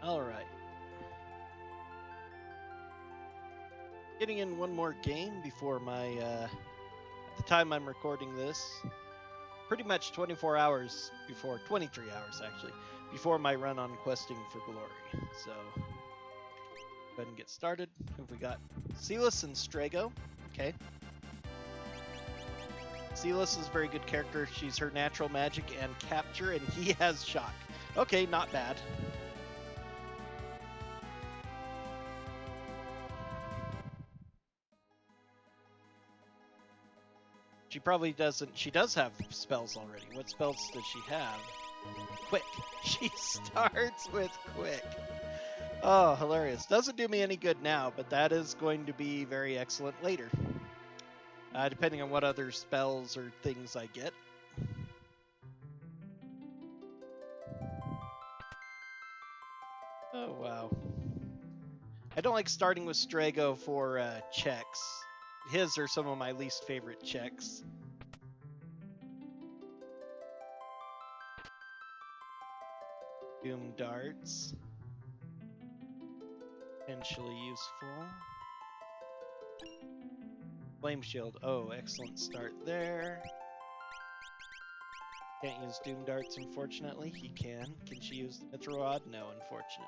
All right. Getting in one more game before my, at the time I'm recording this, pretty much 24 hours before, 23 hours actually, before my run on Questing for Glory. So, go ahead and get started. We got Celis and Strago. Okay. Celis is a very good character. She's her natural magic and capture, and he has shock. Okay, not bad. She probably doesn't. She does have spells already. What spells does she have? Quick. She starts with quick. Oh, hilarious. Doesn't do me any good now, but that is going to be very excellent later. Depending on what other spells or things I get. Oh, wow. I don't like starting with Strago for checks. His are some of my least favorite checks. Doom darts. Potentially useful. Flame shield. Oh, excellent start there. Can't use doom darts, unfortunately. He can. Can she use the Mithril Rod? No, unfortunately.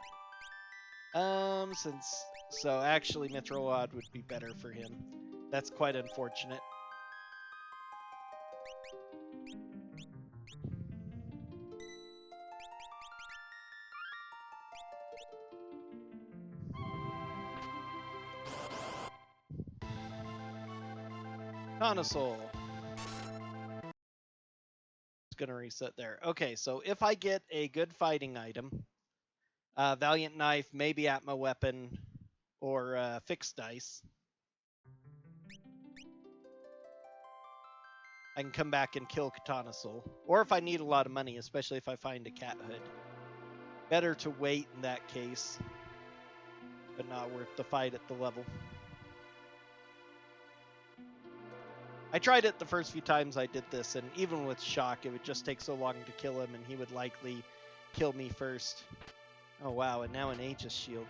So actually Mithril Rod would be better for him. That's quite unfortunate. Conasol. It's gonna reset there. Okay, so if I get a good fighting item, Valiant Knife, maybe Atma Weapon, or Fixed Dice, I can come back and kill Katana Soul. Or if I need a lot of money, especially if I find a cat hood. Better to wait in that case, but not worth the fight at the level. I tried it the first few times I did this, and even with shock, it would just take so long to kill him, and he would likely kill me first. Oh wow, and now an Aegis shield.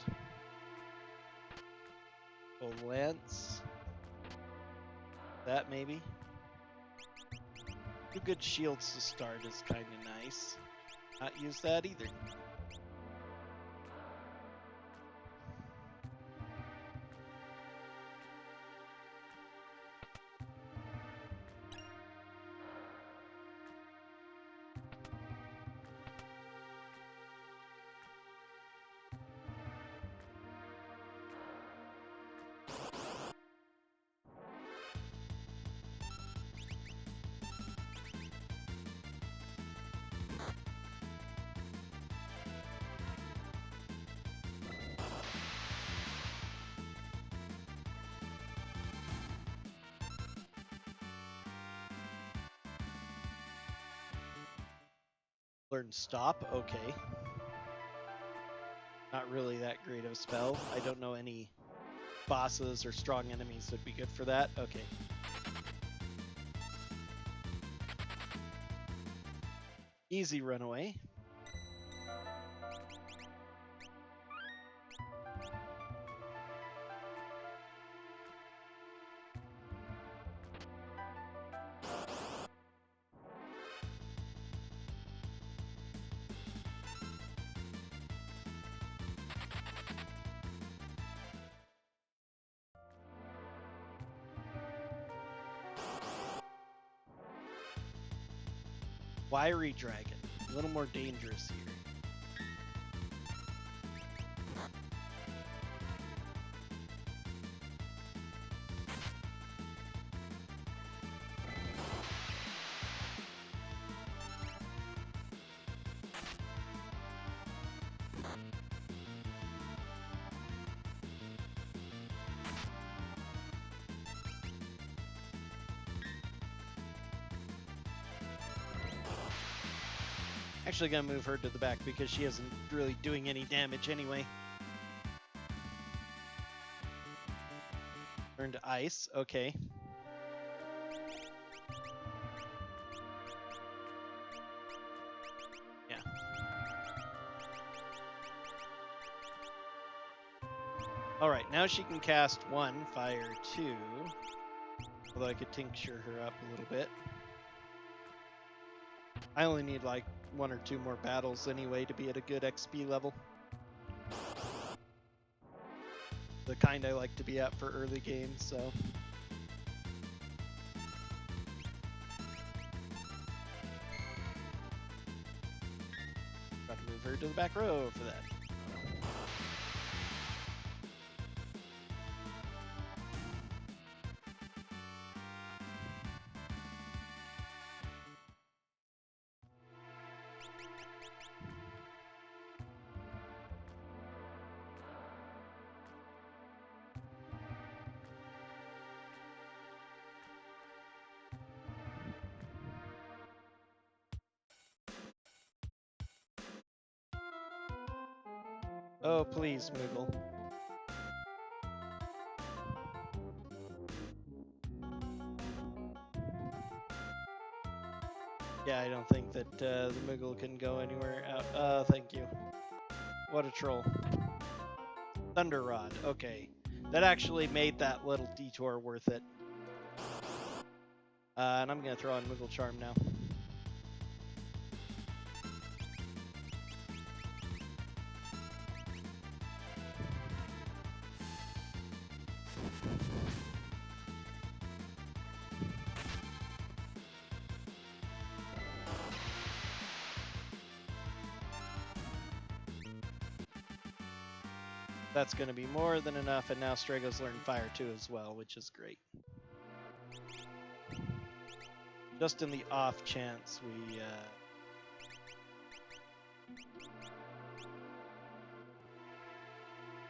Gold Lance. That maybe. 2 good shields to start is kind of nice. Not use that either. Learn Stop, okay. Not really that great of a spell. I don't know any bosses or strong enemies that would be good for that. Okay. Easy runaway. Wiry Dragon. A little more dangerous here. Actually gonna move her to the back because she isn't really doing any damage anyway. Turn to ice, okay. Yeah. Alright, now she can cast 1, fire 2. Although I could tincture her up a little bit. I only need like 1 or 2 more battles anyway to be at a good XP level. The kind I like to be at for early games, so. Got to move her to the back row for that. Oh, please, Moogle. Yeah, I don't think that the Moogle can go anywhere out. Thank you. What a troll. Thunder Rod. Okay. That actually made that little detour worth it. And I'm going to throw on Moogle Charm now. That's going to be more than enough, and now Strago's learned Fire 2 as well, which is great. Just in the off chance we...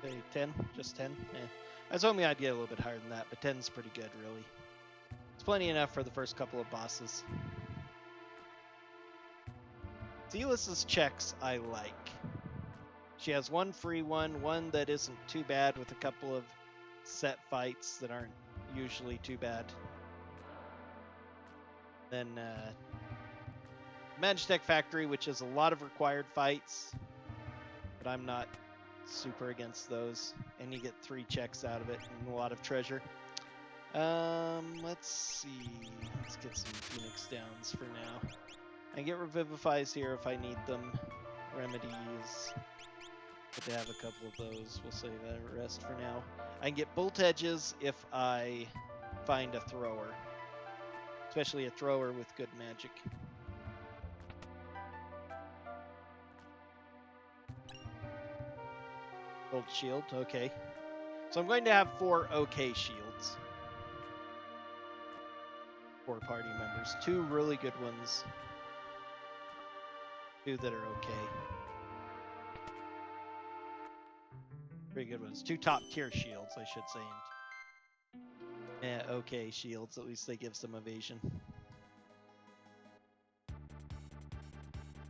say 10? Just 10? I was hoping I'd get a little bit higher than that, but 10's pretty good, really. It's plenty enough for the first couple of bosses. Zealous' checks I like. She has 1 free one that isn't too bad with a couple of set fights that aren't usually too bad. Then Magitech Factory, which is a lot of required fights, but I'm not super against those. And you get 3 checks out of it and a lot of treasure. Let's see. Let's get some Phoenix Downs for now. I get Revivifies here if I need them. Remedies. But to have a couple of those, we'll save that rest for now. I can get Bolt Edges if I find a thrower. Especially a thrower with good magic. Gold Shield, okay. So I'm going to have 4 okay shields. 4 party members. 2 really good ones. 2 that are okay. 3 good ones. 2 top tier shields, I should say. Yeah, okay shields. At least they give some evasion.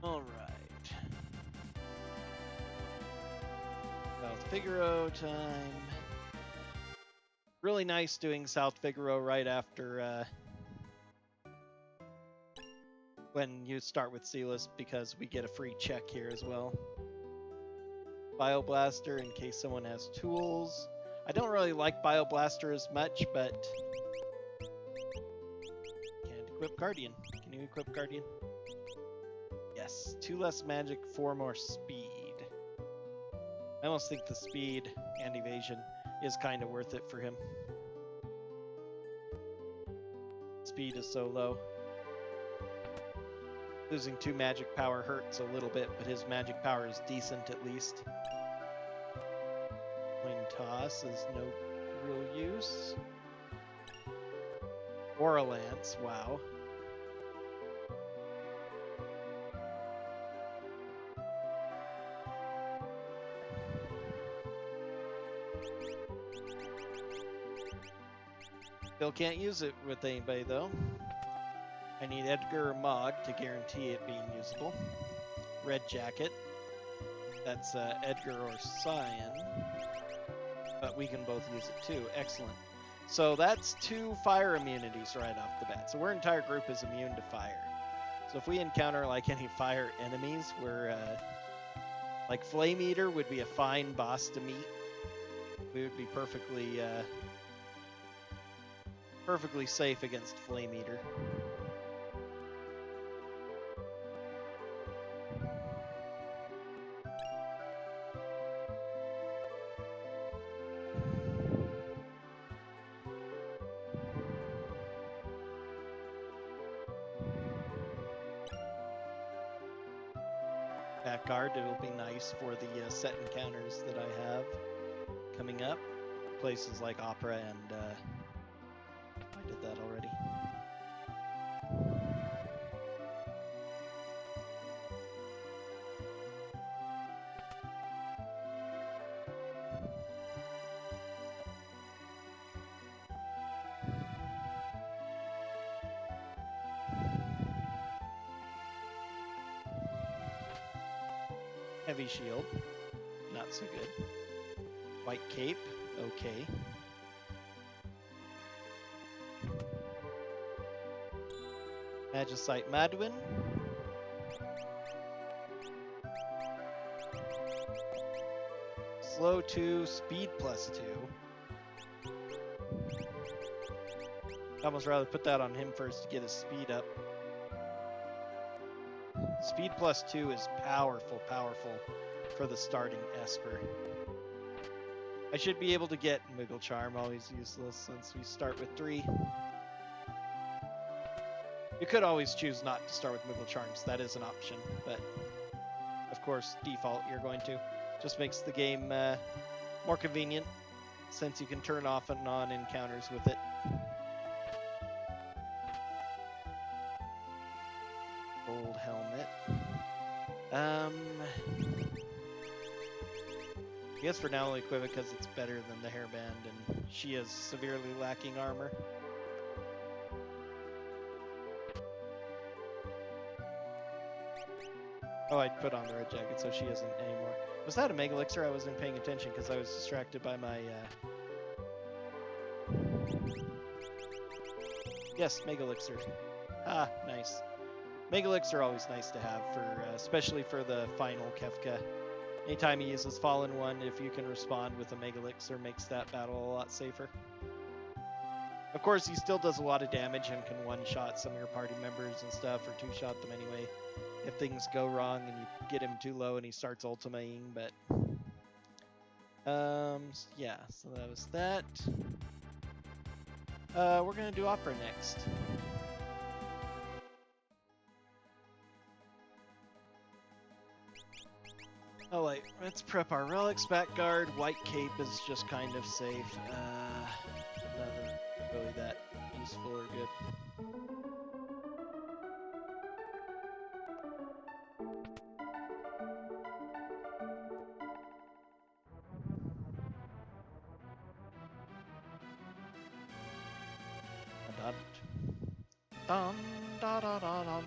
Alright. South Figaro time. Really nice doing South Figaro right after when you start with Zealous, because we get a free check here as well. Bioblaster in case someone has tools. I don't really like Bioblaster as much, but can't equip Guardian. Can you equip Guardian? Yes. 2 less magic, 4 more speed. I almost think the speed and evasion is kind of worth it for him. Speed is so low. Losing 2 magic power hurts a little bit, but his magic power is decent at least. Coin Toss is no real use. Aura Lance, wow. Still can't use it with anybody though. I need Edgar or Mog to guarantee it being usable. Red Jacket. That's Edgar or Cyan. But we can both use it too. Excellent. So that's 2 fire immunities right off the bat. So our entire group is immune to fire. So if we encounter like any fire enemies, we're like Flame Eater would be a fine boss to meet. we would be perfectly safe against Flame Eater. Back guard, it'll be nice for the set encounters that I have coming up. Places like Opera and I did that already. Heavy shield, not so good. White cape, okay. Magicite Madwin. Slow 2, speed +2. I'd almost rather put that on him first to get his speed up. Speed +2 is powerful for the starting Esper. I should be able to get Wiggle Charm, always useless since we start with 3. You could always choose not to start with Wiggle Charms, that is an option, but of course, default you're going to. Just makes the game more convenient since you can turn off and on encounters with it. Gold helmet. I guess for now I'll equip it because it's better than the hairband, and she is severely lacking armor. Oh, I put on the red jacket, so she isn't anymore. Was that a Mega Elixir? I wasn't paying attention because I was distracted by my... Yes, Mega Elixir. Ah, nice. Mega Elixir always nice to have, for especially for the final Kefka. Anytime he uses Fallen One, if you can respond with a Mega Elixir, makes that battle a lot safer. Of course, he still does a lot of damage and can one-shot some of your party members and stuff, or two-shot them anyway, if things go wrong and you get him too low and he starts ultimating, but... yeah, so that was that. We're gonna do Opera next. Oh wait, let's prep our relics. Back guard, white cape is just kind of safe. Nothing really that useful or good. Dun, da, da, da, da.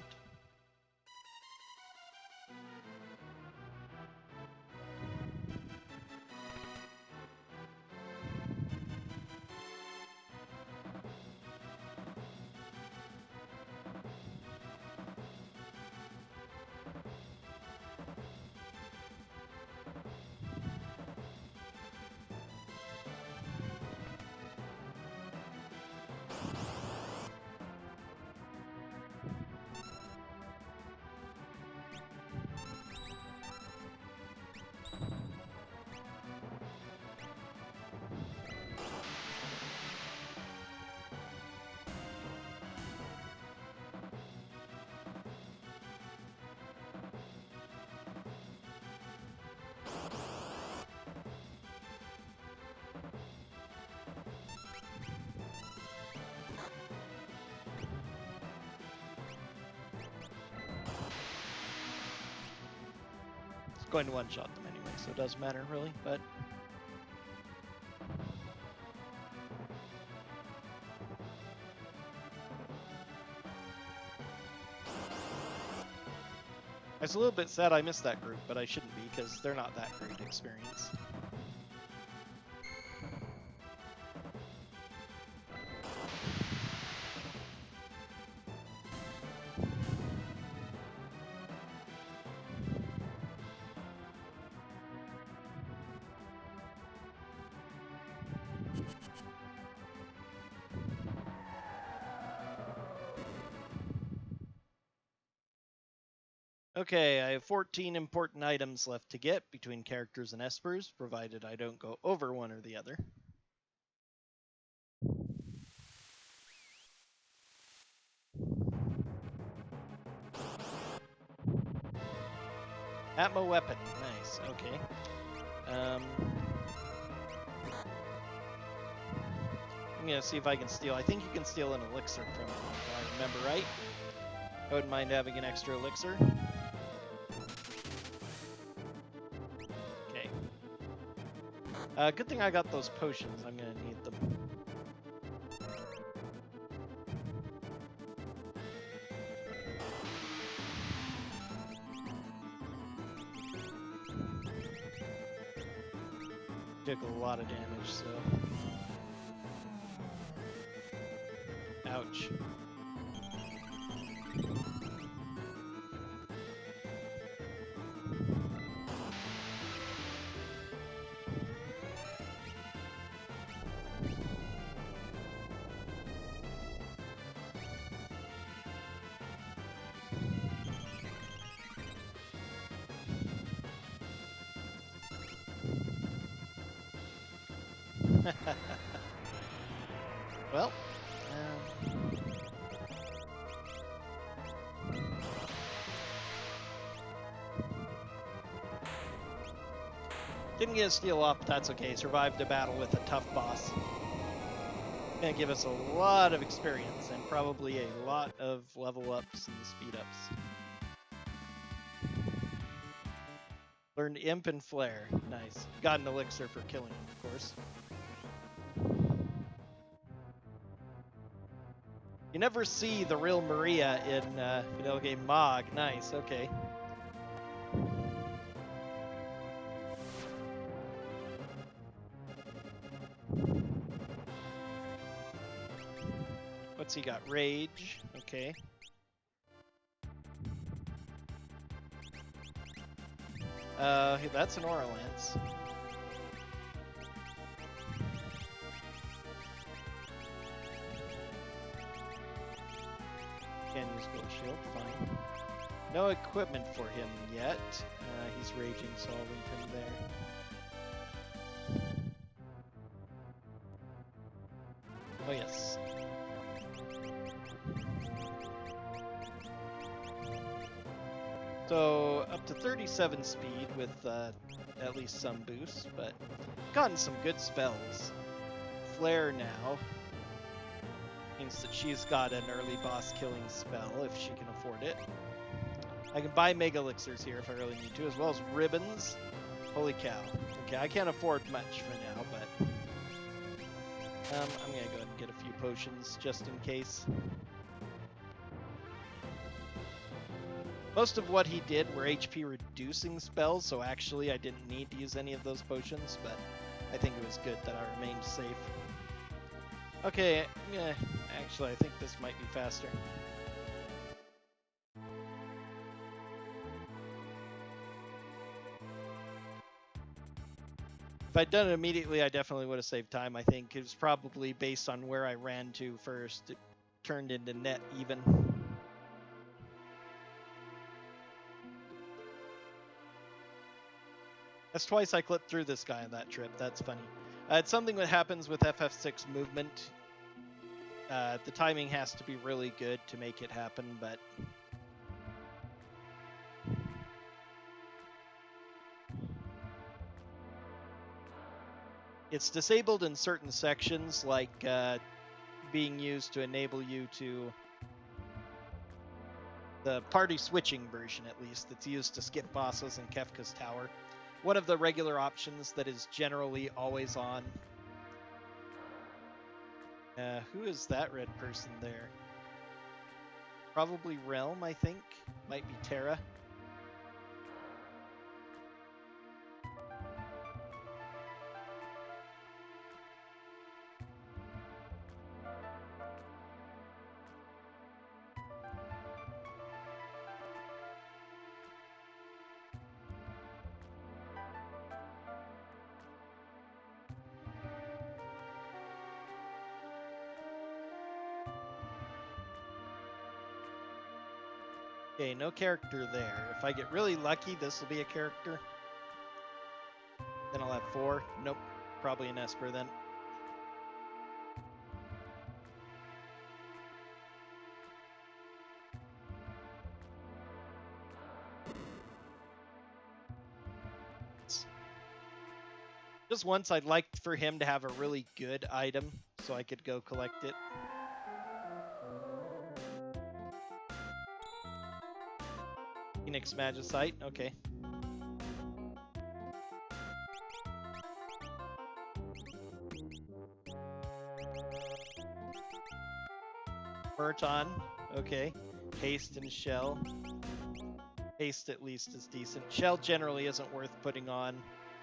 Going to one-shot them anyway, so it doesn't matter really, but... I was a little bit sad I missed that group, but I shouldn't be, because they're not that great experience. Okay, I have 14 important items left to get between characters and espers, provided I don't go over one or the other. Atmo weapon, nice, okay. I'm gonna see if I can steal. I think you can steal an elixir from it, if I remember right. I wouldn't mind having an extra elixir. Okay. Good thing I got those potions. I'm gonna need them. Took a lot of damage, so. Ouch. Well, didn't get a steal off, but that's okay. Survived a battle with a tough boss. Gonna give us a lot of experience and probably a lot of level ups and speed ups. Learned Imp and Flare. Nice. Got an elixir for killing him, of course. You never see the real Maria in video game Mog. Nice, okay. What's he got? Rage. Okay. That's an Aura Lance. Can use Gold Shield, fine. No equipment for him yet. He's raging, so I'll leave him there. Oh yes. So up to 37 speed with at least some boosts, but gotten some good spells. Flare now means that she's got an early boss killing spell if she can afford it. I can buy Mega Elixirs here if I really need to, as well as ribbons. Holy cow. Okay, I can't afford much for now, but I'm gonna go ahead and get a few potions just in case. Most of what he did were HP reducing spells, so actually I didn't need to use any of those potions, but I think it was good that I remained safe. Okay, yeah, actually I think this might be faster. If I'd done it immediately, I definitely would have saved time, I think. It was probably based on where I ran to first. It turned into net even. That's twice I clipped through this guy on that trip. That's funny. It's something that happens with FF6 movement. The timing has to be really good to make it happen, but... It's disabled in certain sections, like being used to enable you to... The party switching version, at least, that's used to skip bosses in Kefka's Tower. One of the regular options that is generally always on. Who is that red person there? Probably Realm, I think. Might be Terra. Okay, no character there. If I get really lucky, this will be a character. Then I'll have 4. Nope, probably an Esper then. Just once, I'd like for him to have a really good item so I could go collect it. Phoenix Magicite, okay. Burton, okay. Haste and Shell. Haste at least is decent. Shell generally isn't worth putting on,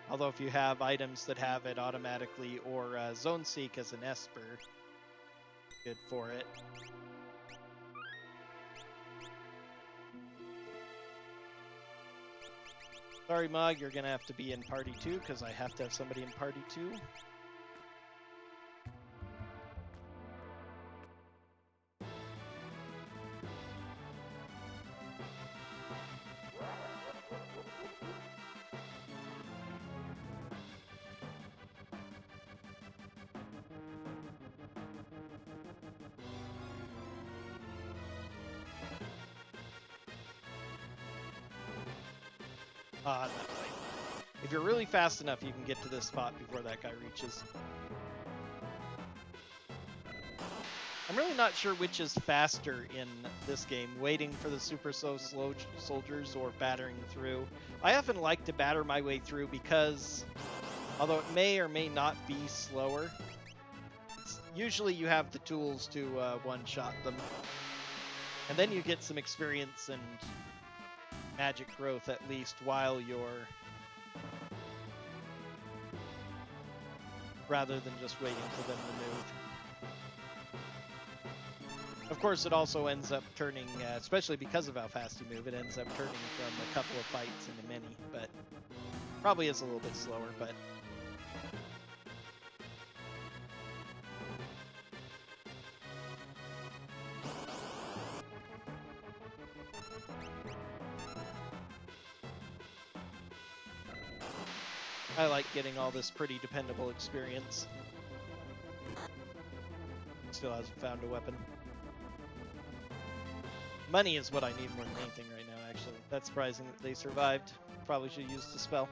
although if you have items that have it automatically, or Zone Seek as an Esper, good for it. Sorry, Mog, you're gonna have to be in Party 2, because I have to have somebody in Party 2. That way. If you're really fast enough, you can get to this spot before that guy reaches. I'm really not sure which is faster in this game, waiting for the super slow soldiers or battering through. I often like to batter my way through because, although it may or may not be slower, usually you have the tools to one-shot them. And then you get some experience and magic growth at least while you're... rather than just waiting for them to move. Of course, it also ends up turning, especially because of how fast you move, it ends up turning from a couple of fights into many, but probably is a little bit slower, but... I like getting all this pretty dependable experience. Still hasn't found a weapon. Money is what I need more than anything right now, actually. That's surprising that they survived. Probably should have used the spell.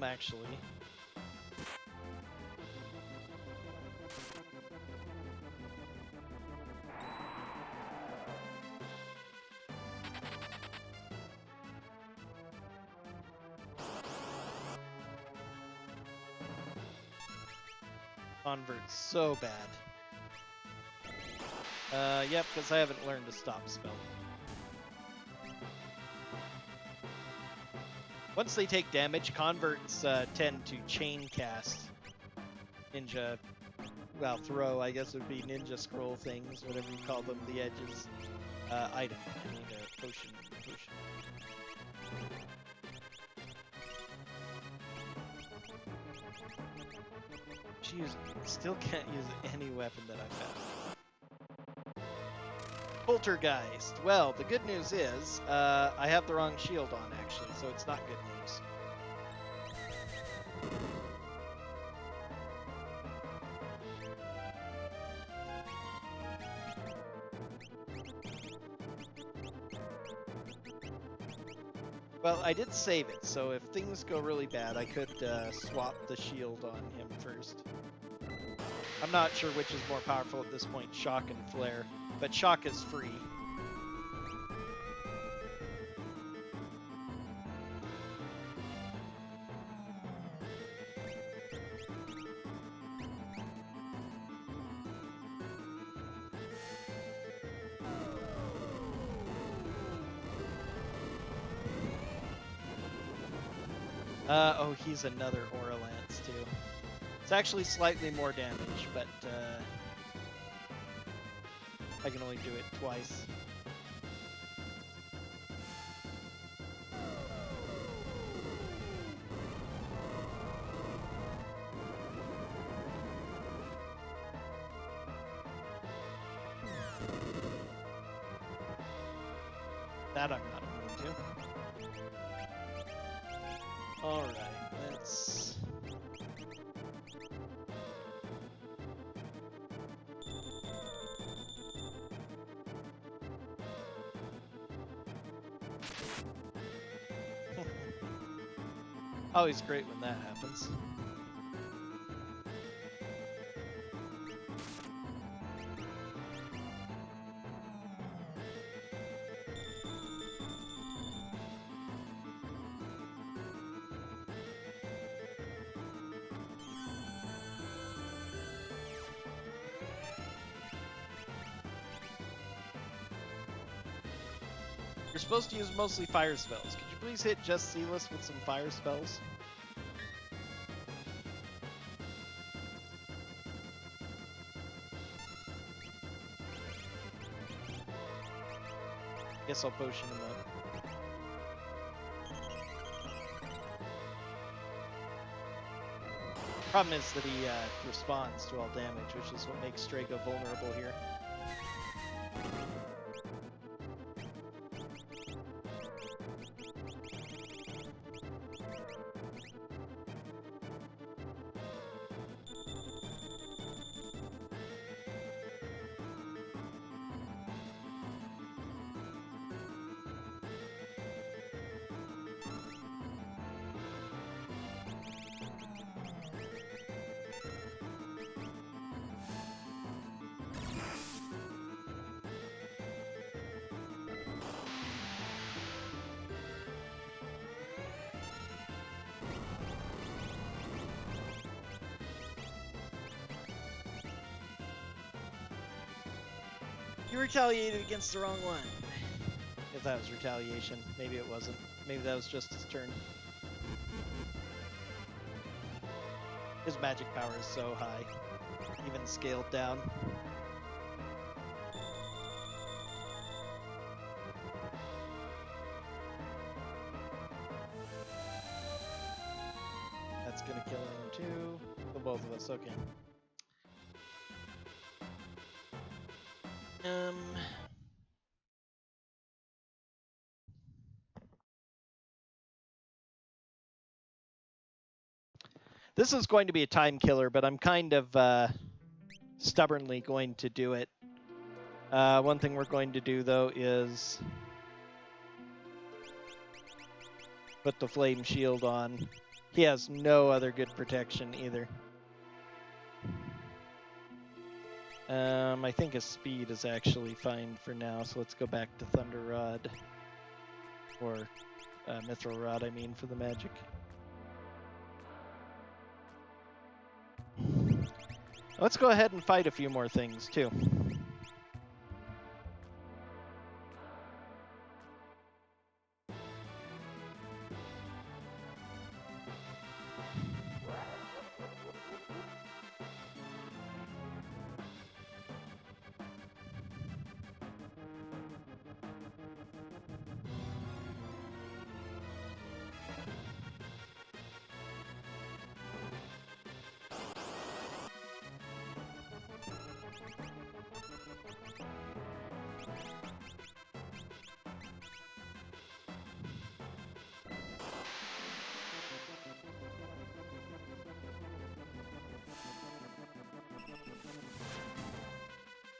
Actually. Convert's so bad. Yep, because I haven't learned a stop spell. Once they take damage, converts tend to chain cast ninja, well, throw, I guess would be ninja scroll things, whatever you call them, the edges. Item. I need a potion. Still can't use any weapon that I found. Poltergeist. Well, the good news is, I have the wrong shield on, actually, so it's not good news. Well, I did save it, so if things go really bad, I could swap the shield on him first. I'm not sure which is more powerful at this point, Shock and Flare, but Shock is free. Oh, he's another Aura Lance too. It's actually slightly more damage, but I can only do it twice. That I'm not immune to. Alright, let's... Always great when that happens. You're supposed to use mostly fire spells. Could you please hit just Sealess with some fire spells? Guess I'll potion him up. Problem is that he responds to all damage, which is what makes Strago vulnerable here. You retaliated against the wrong one. If that was retaliation, maybe it wasn't. Maybe that was just his turn. His magic power is so high, even scaled down. That's gonna kill him too. Kill both of us, okay. This is going to be a time killer, but I'm kind of stubbornly going to do it. One thing we're going to do, though, is put the flame shield on. He has no other good protection either. I think his speed is actually fine for now, so let's go back to Thunder Rod. Or Mithril Rod, I mean, for the magic. Let's go ahead and fight a few more things, too.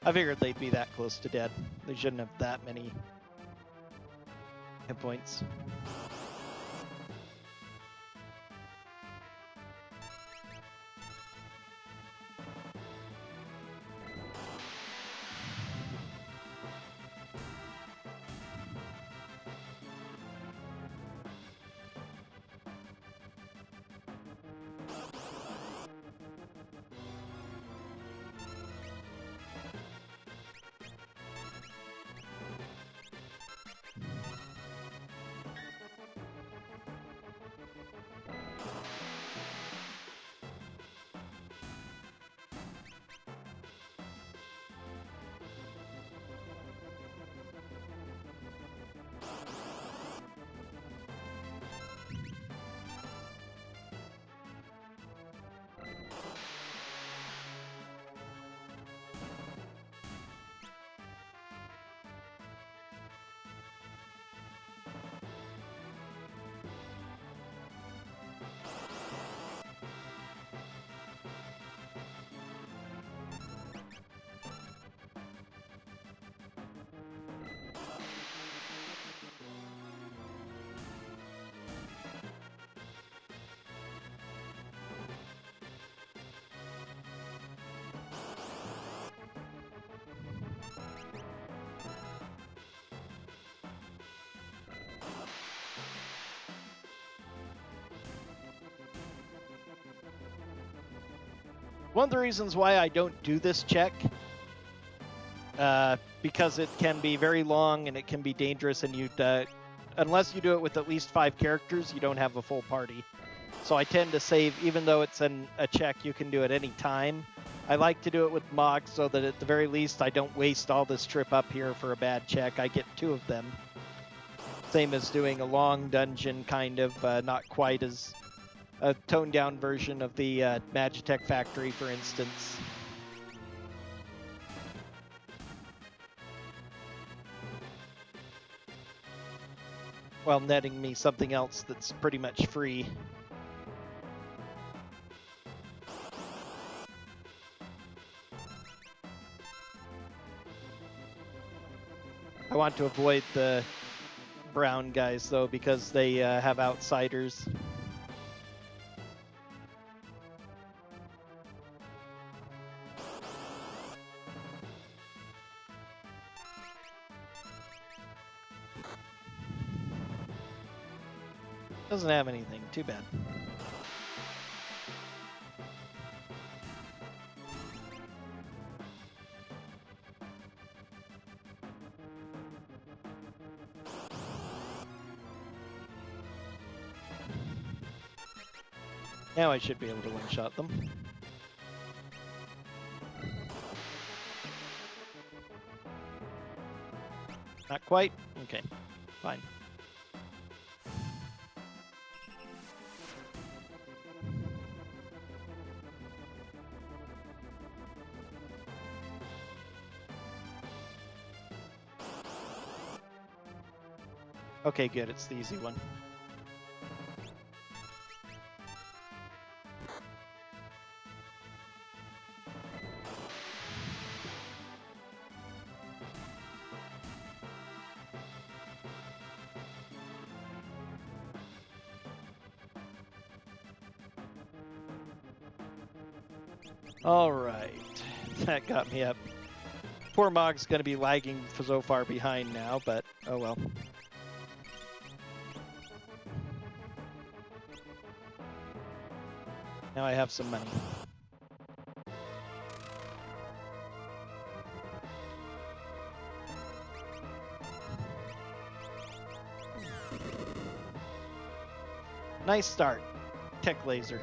I figured they'd be that close to dead. They shouldn't have that many hit points. one of the reasons why I don't do this check, because it can be very long and it can be dangerous, and unless you do it with at least 5 characters, you don't have a full party. So I tend to save, even though it's a check you can do at any time. I like to do it with Mog so that at the very least I don't waste all this trip up here for a bad check. I get 2 of them. Same as doing a long dungeon, kind of, not quite as a toned down version of the Magitech Factory, for instance. While netting me something else that's pretty much free. I want to avoid the brown guys, though, because they have outsiders. Doesn't have anything. Too bad. Now I should be able to one-shot them. Not quite? Okay, fine. Okay, good, it's the easy one. All right, that got me up. Poor Mog's going to be lagging so far behind now, but oh well. Now I have some money. Nice start, Tech Laser.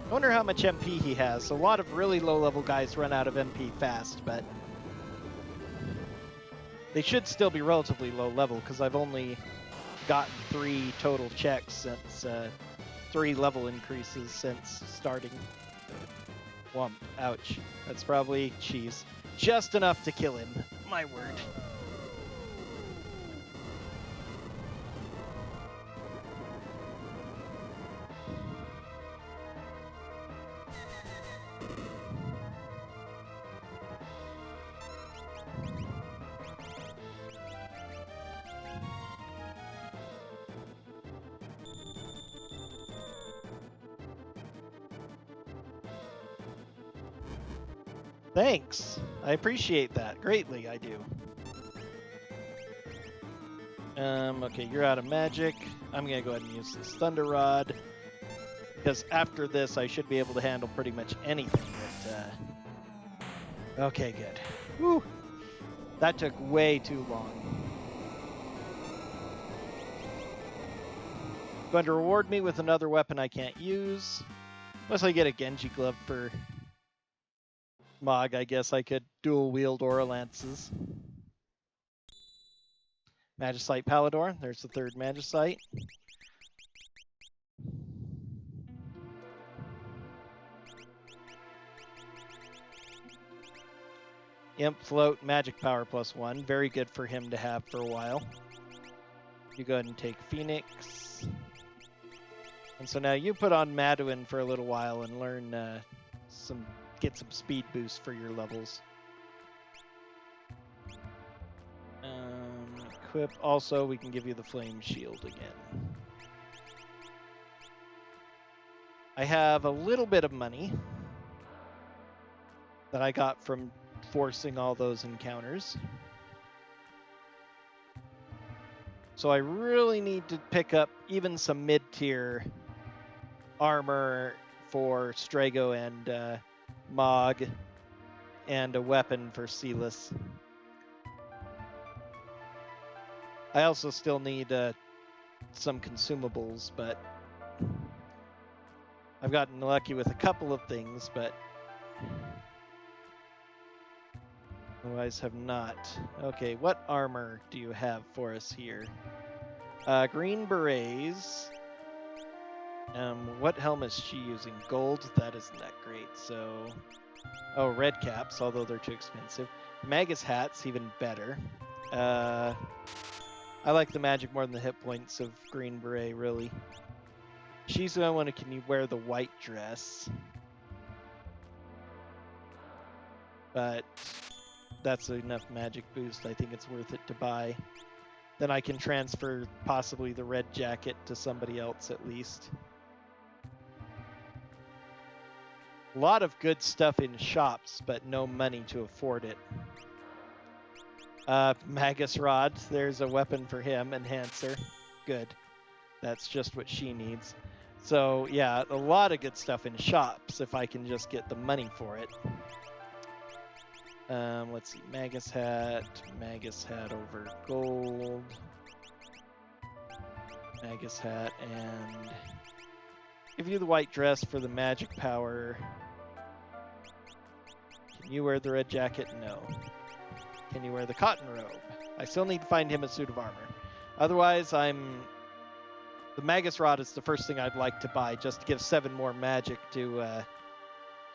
I wonder how much MP he has. A lot of really low-level guys run out of MP fast, but they should still be relatively low-level because I've only gotten 3 total checks since 3 level increases since starting. Womp. Ouch. That's probably cheese. Just enough to kill him. My word. Thanks. I appreciate that greatly. I do. Okay, you're out of magic. I'm gonna go ahead and use this Thunder Rod because after this, I should be able to handle pretty much anything. That, okay, good. Woo! That took way too long. Going to reward me with another weapon I can't use. Unless I get a Genji glove for Mog, I guess I could dual wield Aura Lances. Magicite Palador, there's the 3rd Magicite. Imp, Float, Magic Power +1, very good for him to have for a while. You go ahead and take Phoenix. And so now you put on Maduin for a little while and learn some get some speed boost for your levels. Equip. Also, we can give you the flame shield again. I have a little bit of money that I got from forcing all those encounters. So I really need to pick up even some mid-tier armor for Strago and Mog, and a weapon for Silas. I also still need some consumables, but I've gotten lucky with a couple of things, but otherwise have not. Okay, what armor do you have for us here? Green berets. What helmet is she using? Gold? That isn't that great, so... Oh, red caps, although they're too expensive. Magus hat's even better. I like the magic more than the hit points of Green Beret, really. She's the one who can wear the white dress. But that's enough magic boost. I think it's worth it to buy. Then I can transfer possibly the red jacket to somebody else at least. A lot of good stuff in shops, but no money to afford it. Magus Rod, there's a weapon for him, Enhancer. Good. That's just what she needs. So, yeah, a lot of good stuff in shops if I can just get the money for it. Let's see, Magus Hat over gold. Magus Hat, and give you the white dress for the magic power. Can you wear the red jacket? No. Can you wear the cotton robe? I still need to find him a suit of armor. Otherwise, the Magus Rod is the first thing I'd like to buy, just to give 7 more magic to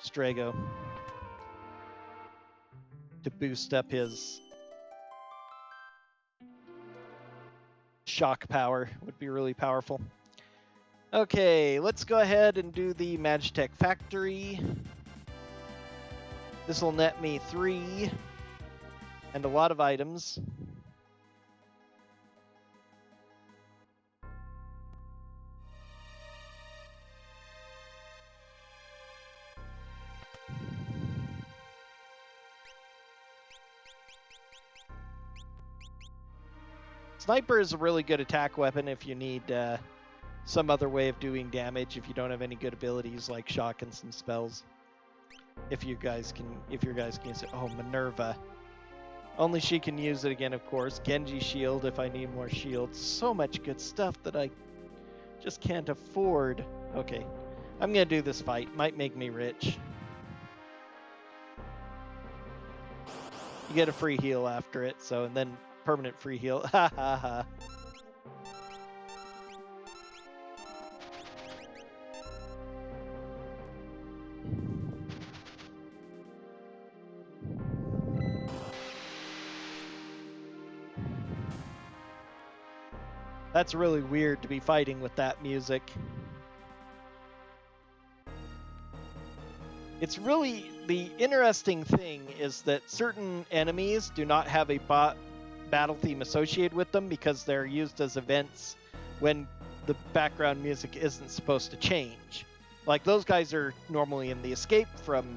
Strago. To boost up his shock power would be really powerful. Okay, let's go ahead and do the Magitech Factory. This will net me 3 and a lot of items. Sniper is a really good attack weapon if you need some other way of doing damage, if you don't have any good abilities like shock and some spells. If your guys can use it. Oh, Minerva. Only she can use it again, of course. Genji shield if I need more shields. So much good stuff that I just can't afford. Okay, I'm gonna do this fight. Might make me rich. You get a free heal after it, so, and then permanent free heal. Ha ha ha. That's really weird to be fighting with that music. It's really, the interesting thing is that certain enemies do not have a battle theme associated with them because they're used as events when the background music isn't supposed to change. Like those guys are normally in the escape from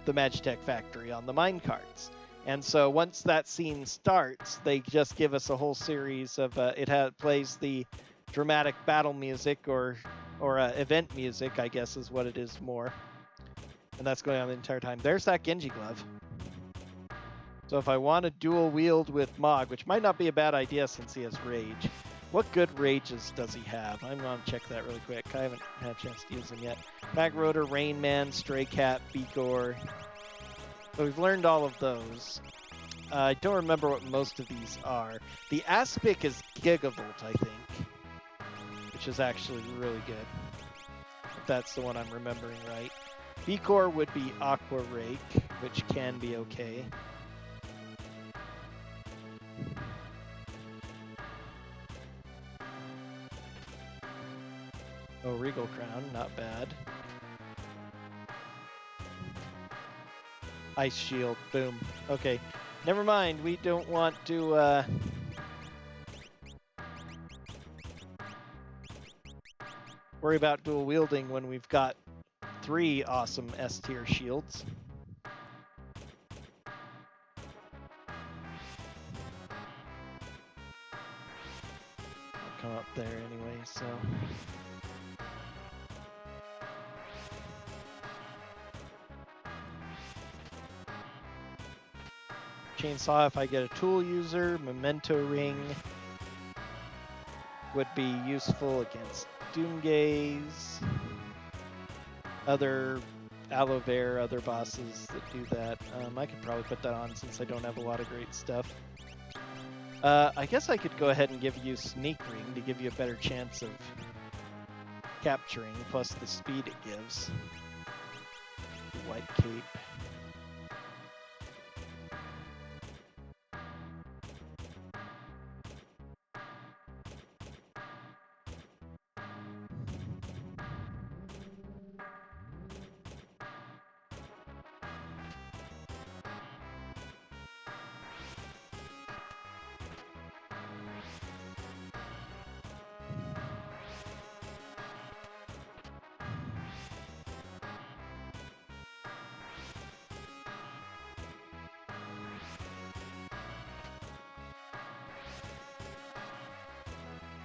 the Magitech Factory on the minecarts. And so once that scene starts, they just give us a whole series of, plays the dramatic battle music or event music, I guess is what it is more. And that's going on the entire time. There's that Genji glove. So if I want to dual wield with Mog, which might not be a bad idea since he has rage. What good rages does he have? I'm going to check that really quick. I haven't had a chance to use them yet. Mag Rotor, Rain Man, Stray Cat, Beakor. So we've learned all of those. I don't remember what most of these are. The Aspic is Gigavolt, I think. Which is actually really good. If that's the one I'm remembering right. Beakor would be Aqua Rake, which can be okay. Oh, Regal Crown, not bad. Ice shield. Boom. Okay. Never mind. We don't want to worry about dual wielding when we've got 3 awesome S tier shields. I'll come up there anyway, so. Chainsaw if I get a tool user. Memento ring would be useful against Doomgaze. Other aloe vera, other bosses that do that. I could probably put that on since I don't have a lot of great stuff. I guess I could go ahead and give you Sneak Ring to give you a better chance of capturing, plus the speed it gives. White Cape.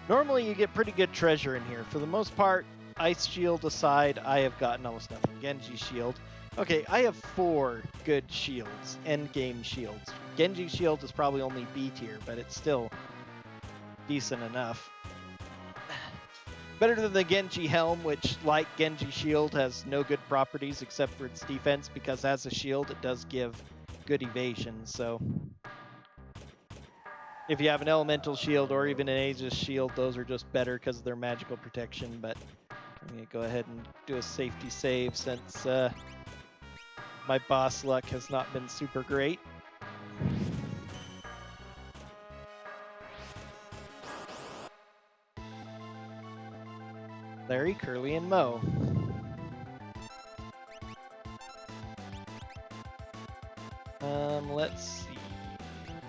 Normally you get pretty good treasure in here. For the most part, Ice Shield aside, I have gotten almost nothing. Genji Shield. Okay, I have 4 good shields, endgame shields. Genji Shield is probably only B tier, but it's still decent enough. Better than the Genji Helm, which, like Genji Shield, has no good properties except for its defense, because as a shield, it does give good evasion, so if you have an elemental shield or even an Aegis shield, those are just better because of their magical protection, but I'm going to go ahead and do a safety save since my boss luck has not been super great. Larry, Curly, and Mo. Let's see.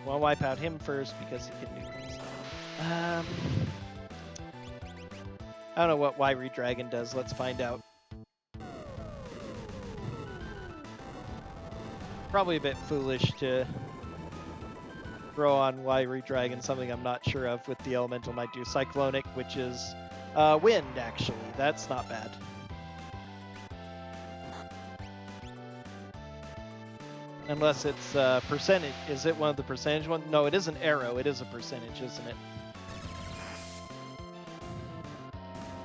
We'll wipe out him first because he can do things. I don't know what Wiry Dragon does. Let's find out. Probably a bit foolish to throw on Wiry Dragon something I'm not sure of with the elemental might do. Cyclonic, which is wind, actually. That's not bad. Unless it's percentage. Is it one of the percentage ones? No, it isn't arrow. It is a percentage, isn't it?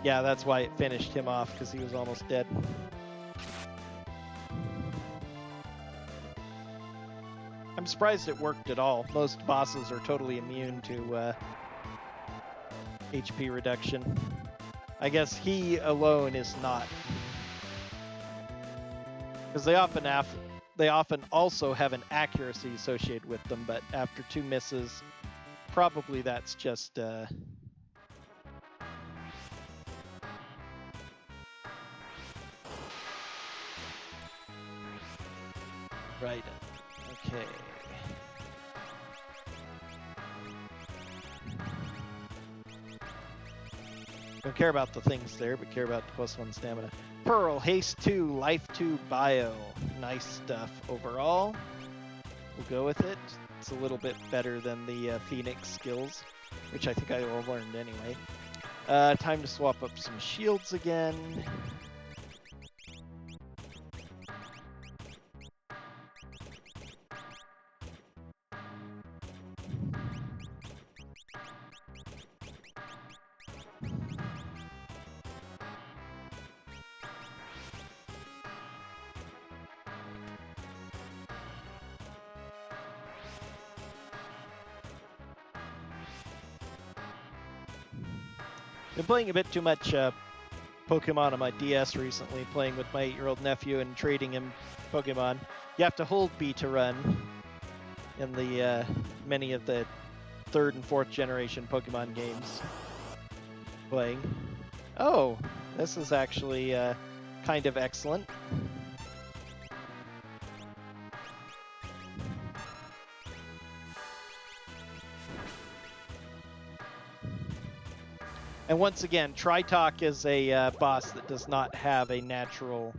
Yeah, that's why it finished him off, because he was almost dead. I'm surprised it worked at all. Most bosses are totally immune to HP reduction. I guess he alone is not. Because they often also have an accuracy associated with them, but after 2 misses, probably that's just right. Okay. Don't care about the things there, but care about the +1 stamina. Pearl, Haste 2, Life 2, Bio. Nice stuff overall. We'll go with it. It's a little bit better than the Phoenix skills, which I think I all learned anyway. Time to swap up some shields again. Been playing a bit too much Pokemon on my DS recently, playing with my 8-year-old nephew and trading him Pokemon. You have to hold B to run in the many of the 3rd and 4th generation Pokemon games playing. Oh, this is actually kind of excellent. And once again, Tritalk is a boss that does not have a natural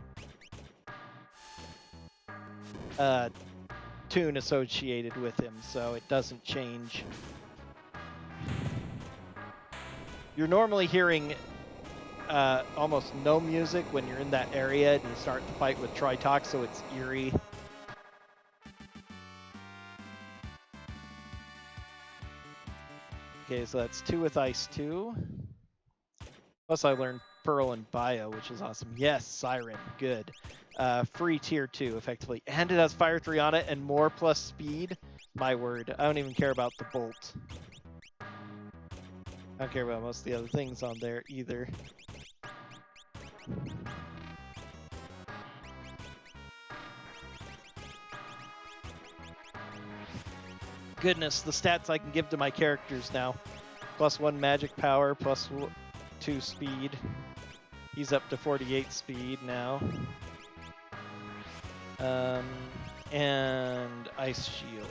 tune associated with him, so it doesn't change. You're normally hearing almost no music when you're in that area and you start the fight with Tritalk, so it's eerie. Okay, so that's 2 with Ice 2. Plus I learned Pearl and Bio, which is awesome. Yes, Siren, good. Free tier 2, effectively. And it has Fire 3 on it and more plus speed. My word, I don't even care about the Bolt. I don't care about most of the other things on there either. Goodness, the stats I can give to my characters now. +1 magic power, +2 speed. He's up to 48 speed now. And Ice Shield.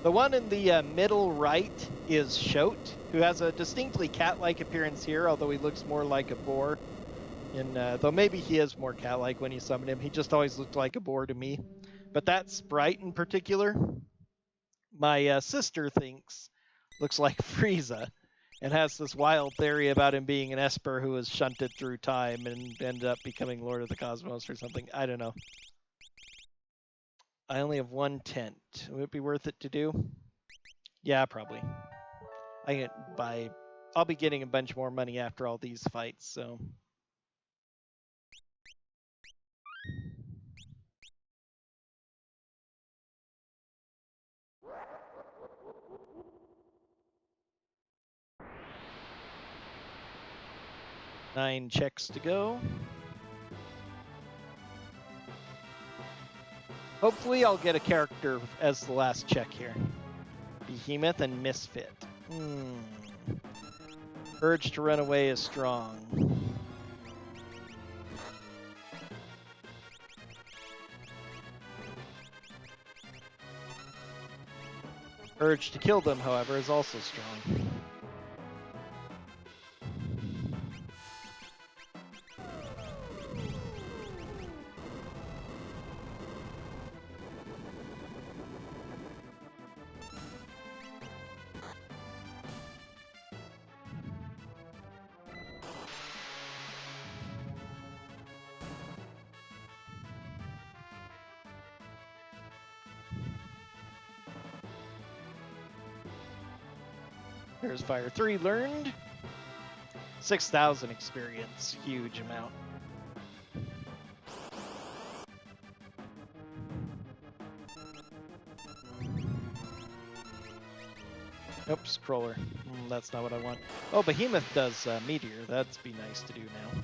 The one in the middle right is Shote, who has a distinctly cat-like appearance here, although he looks more like a boar. Though maybe he is more cat-like when you summon him. He just always looked like a boar to me. But that sprite in particular, my sister thinks looks like Frieza, and has this wild theory about him being an Esper who was shunted through time and ended up becoming Lord of the Cosmos or something. I don't know. I only have 1 tent. Would it be worth it to do? Yeah, probably. I'll be getting a bunch more money after all these fights, so. Nine checks to go. Hopefully I'll get a character as the last check here. Behemoth and Misfit. Urge to run away is strong. Urge to kill them, however, is also strong. There's Fire 3 learned. 6,000 experience, huge amount. Oops, crawler. That's not what I want. Oh, Behemoth does Meteor. That'd be nice to do now.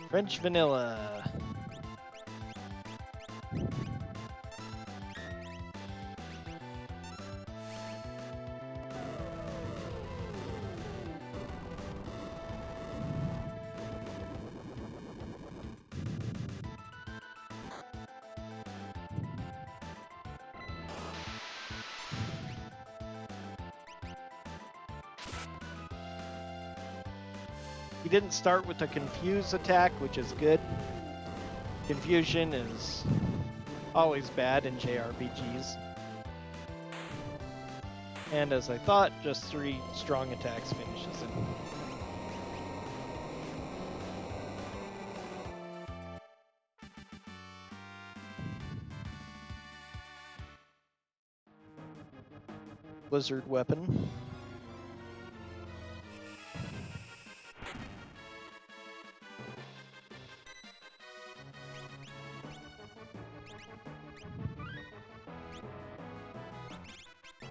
French vanilla. He didn't start with a confuse attack, which is good. Confusion is always bad in JRPGs. And as I thought, just 3 strong attacks finishes him. Blizzard weapon.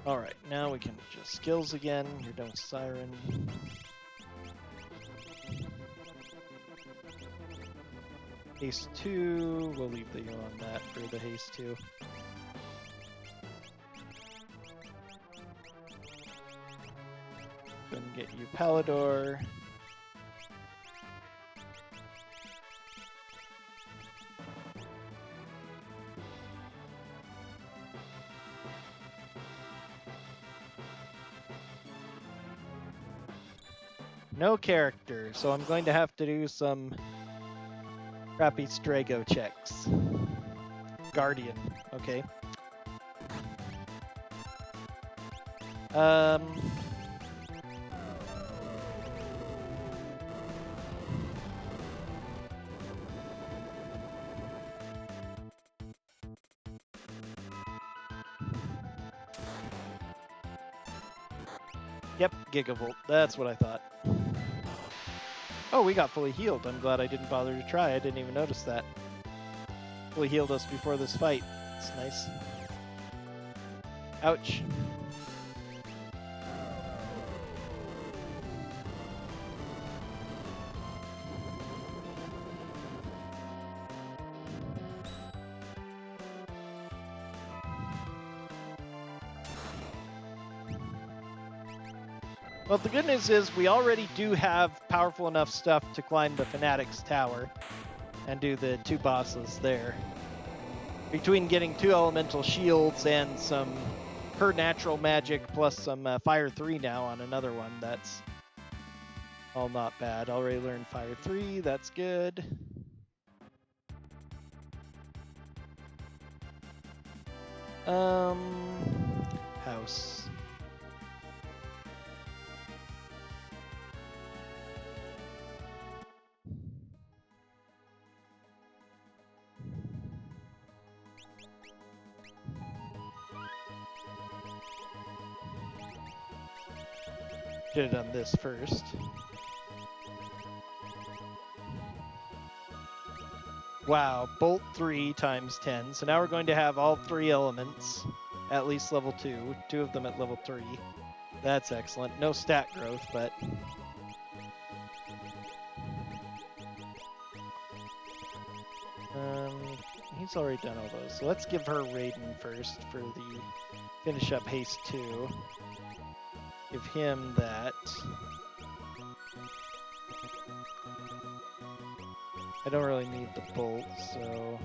Alright, now we can adjust skills again. Here goes Siren. Haste 2, we'll leave the on that for the Haste 2. Then get you Palador. No character, so I'm going to have to do some crappy Strago checks. Guardian, okay. Yep, Gigavolt, that's what I thought. Oh, we got fully healed. I'm glad I didn't bother to try. I didn't even notice that. Fully healed us before this fight. It's nice. Ouch. Well, the good news is we already do have powerful enough stuff to climb the Fanatic's Tower and do the 2 bosses there. Between getting 2 elemental shields and some her natural magic plus some Fire 3 now on another one, that's all not bad. Already learned Fire 3, that's good. House. Should have done this first. Wow, Bolt 3 times 10. So now we're going to have all 3 elements, at least level 2. 2 of them at level 3. That's excellent. No stat growth, but... he's already done all those. So let's give her Raiden first for the finish up Haste 2. Give him that. I don't really need the bolt, so...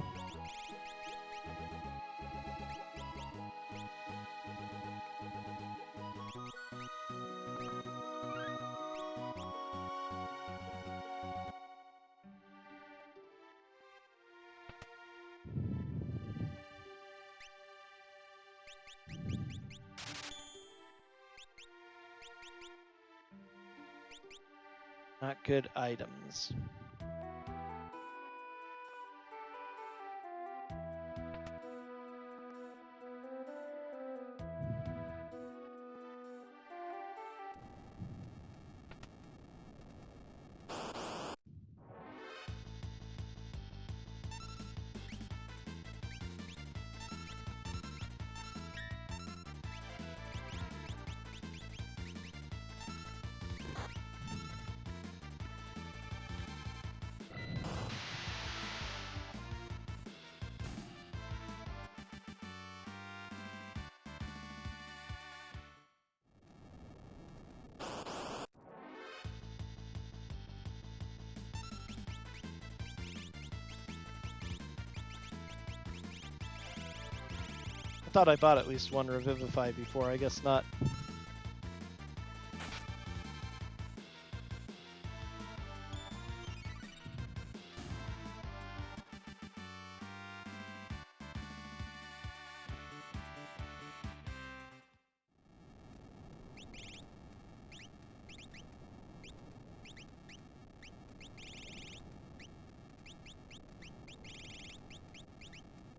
Not good items. I thought I bought at least 1 Revivify before, I guess not.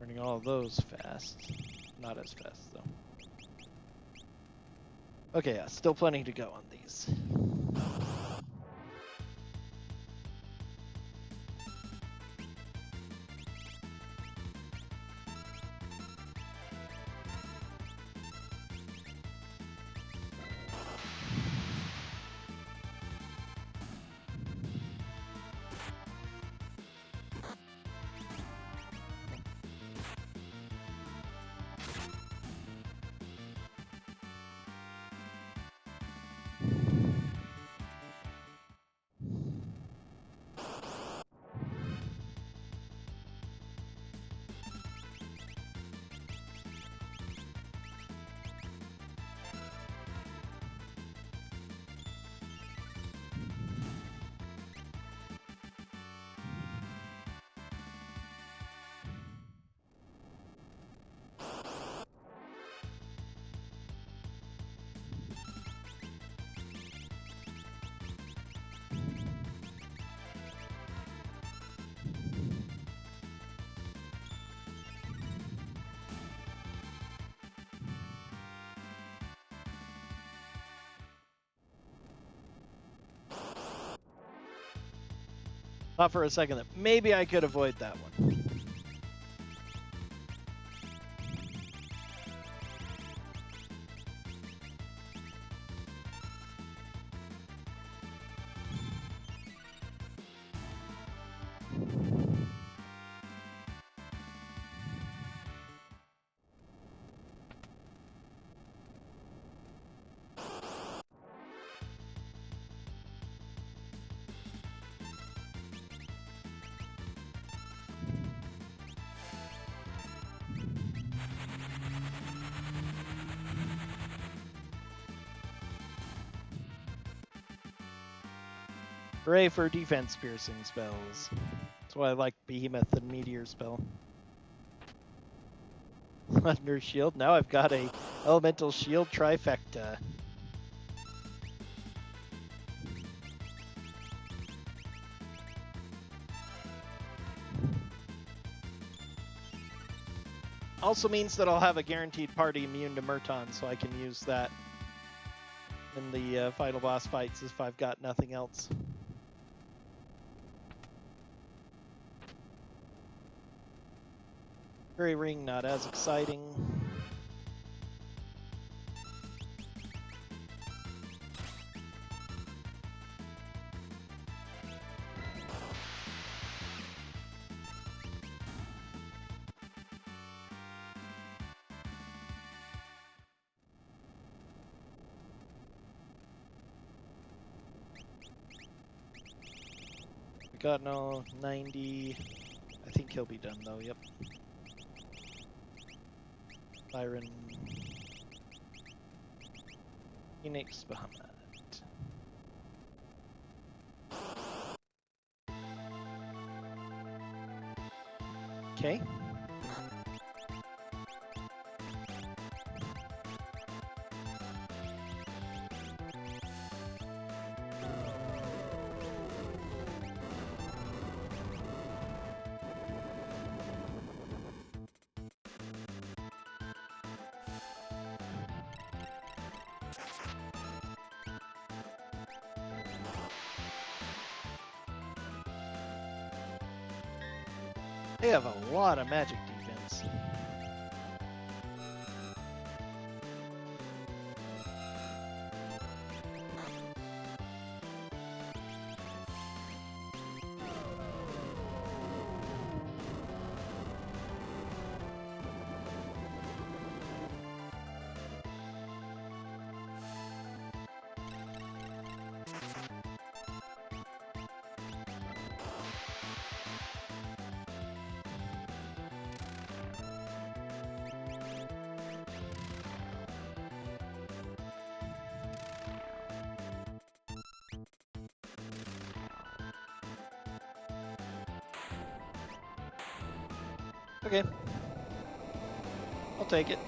Turning all of those fast. Not as fast, though. Okay, yeah, still plenty to go on these. Thought for a second that maybe I could avoid that one. Hooray for defense piercing spells. That's why I like Behemoth and Meteor spell. Thunder Shield. Now I've got a Elemental Shield trifecta. Also means that I'll have a guaranteed party immune to Murton, so I can use that in the final boss fights if I've got nothing else. Fairy Ring, not as exciting. We got no 90. I think he'll be done though, yep. Byron. Phoenix Bahamut. Okay. They have a lot of magic defense. Okay. I'll take it.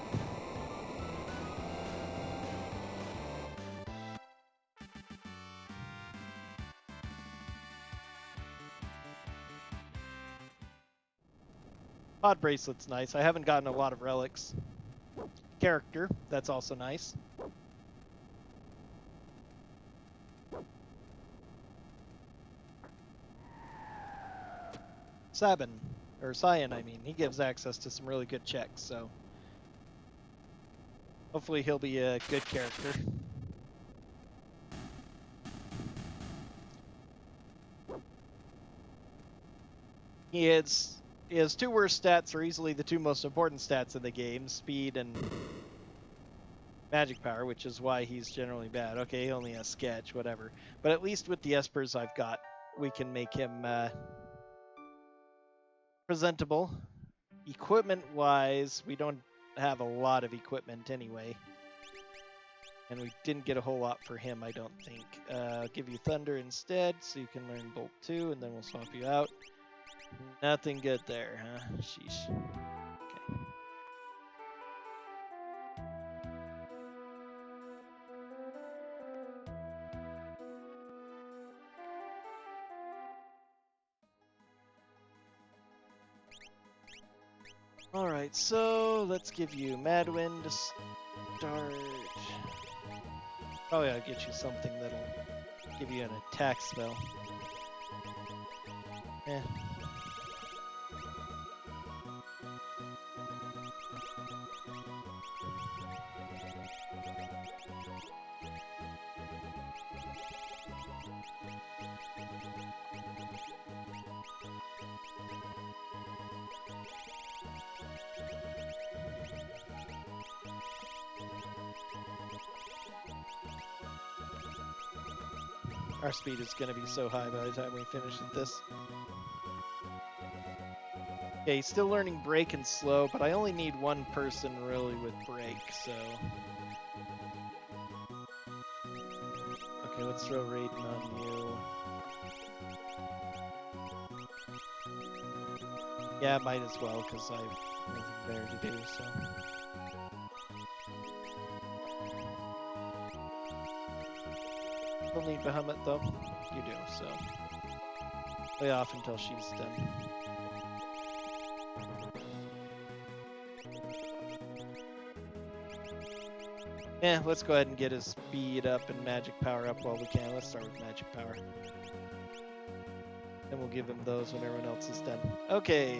Pod bracelet's nice. I haven't gotten a lot of relics. Character, that's also nice. Sabin, or Cyan, I mean, he gives access to some really good checks, so hopefully he'll be a good character. He has two worst stats, or easily the two most important stats in the game, speed and magic power, which is why he's generally bad. Okay, he only has sketch, whatever. But at least with the espers I've got, we can make him presentable. Equipment-wise, we don't have a lot of equipment anyway. And we didn't get a whole lot for him, I don't think. I'll give you Thunder instead, so you can learn Bolt 2, and then we'll swap you out. Nothing good there, huh? Sheesh. Okay. Alright, so let's give you Madwind to start. Probably I'll get you something that'll give you an attack spell. Eh. Our speed is going to be so high by the time we finish this. Okay, he's still learning Break and Slow, but I only need one person really with Break, so... Okay, let's throw Raiden on you. Yeah, might as well, because I've nothing better to do, so... We'll need Bahamut, though. You do, so... Lay off until she's done. Yeah, let's go ahead and get his speed up and magic power up while we can. Let's start with magic power. And we'll give him those when everyone else is done. Okay.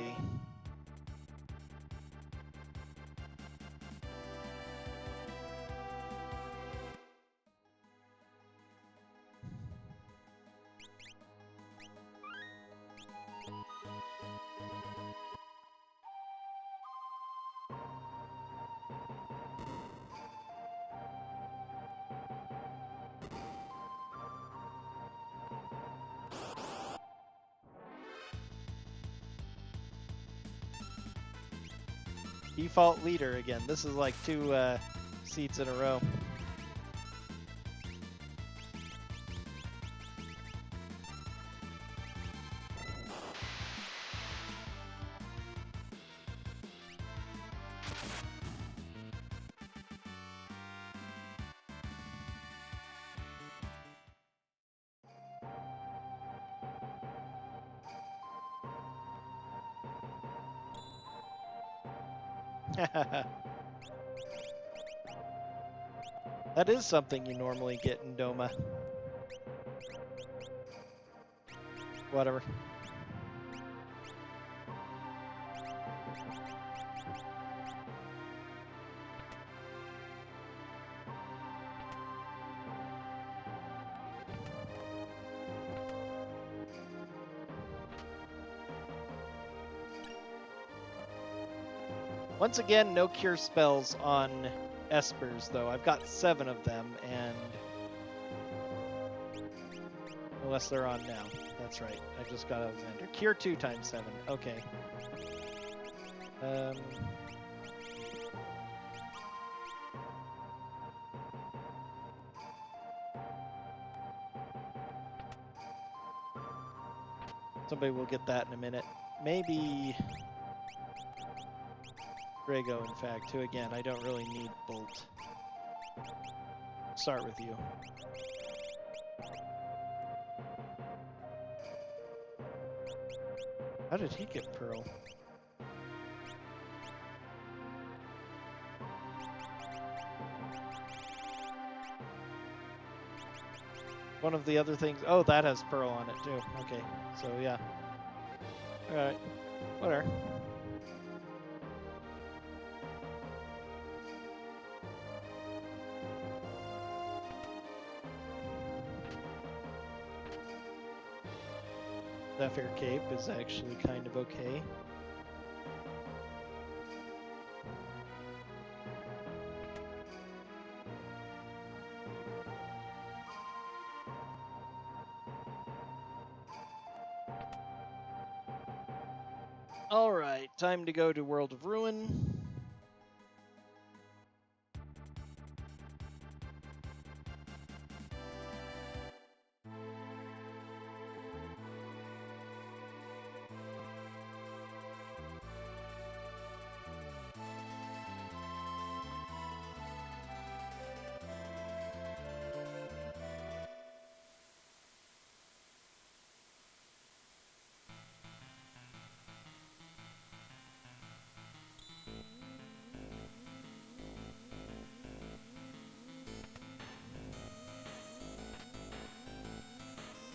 Default leader again. This is like 2 seats in a row. That is something you normally get in Doma. Whatever. Once again, no cure spells on espers, though. I've got 7 of them, and... Unless they're on now. That's right. I just got Alexander. Cure 2 times 7. Okay. Somebody will get that in a minute. Maybe... Drago, in fact, who again, I don't really need Bolt. Start with you. How did he get Pearl? one of the other things. Oh, that has Pearl on it too. Okay, so yeah. All right, whatever. Zephyr Cape is actually kind of okay. All right, time to go to World of Ruin.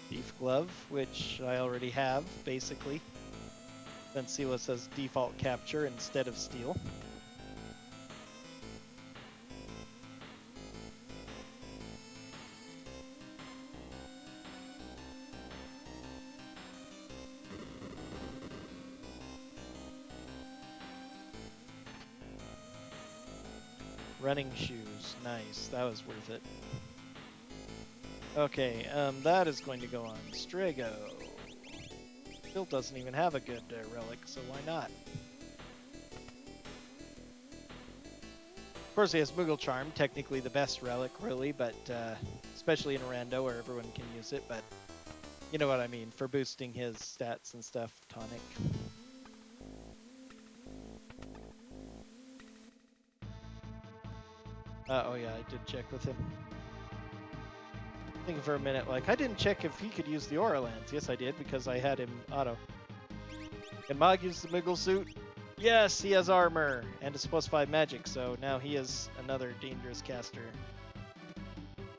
Thief Glove, which I already have, basically. Then Sela says default capture instead of steel. Running shoes, nice, that was worth it. Okay, that is going to go on Strago. Still doesn't even have a good relic, so why not? Of course, he has Moogle Charm, technically the best relic, really, but especially in a rando where everyone can use it, but you know what I mean, for boosting his stats and stuff, tonic. Oh yeah, I did check with him. Thinking for a minute, like, I didn't check if he could use the Aura Lance. Yes, I did, because I had him auto. Can Mog use the Moogle suit? Yes, he has armor, and it's +5 magic, so now he is another dangerous caster.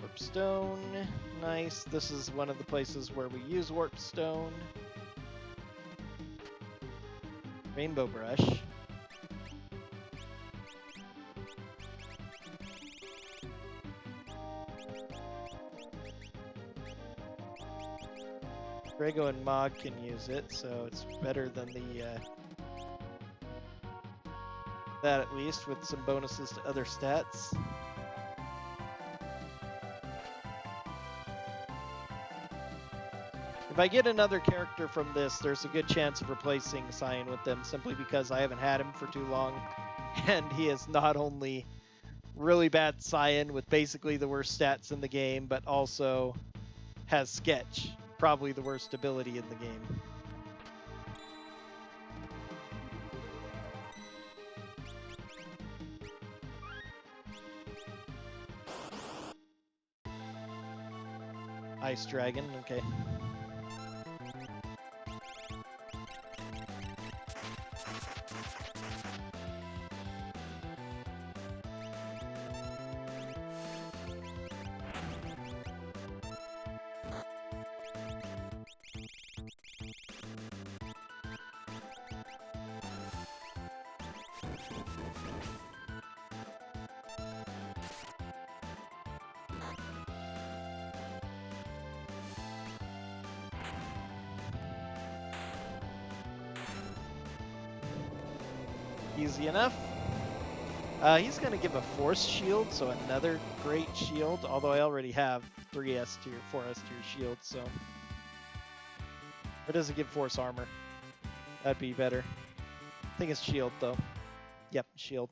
Warp Stone, nice. This is one of the places where we use Warp Stone. Rainbow Brush. Grego and Mog can use it, so it's better than the that at least, with some bonuses to other stats. If I get another character from this, there's a good chance of replacing Cyan with them, simply because I haven't had him for too long, and he is not only really bad Cyan with basically the worst stats in the game, but also has Sketch, probably the worst ability in the game. Ice Dragon, okay. Easy enough. He's going to give a Force Shield, so another great shield, although I already have 3 S tier, 4 S tier shields, so. Or does it give Force Armor? That'd be better. I think it's Shield, though. Yep, Shield.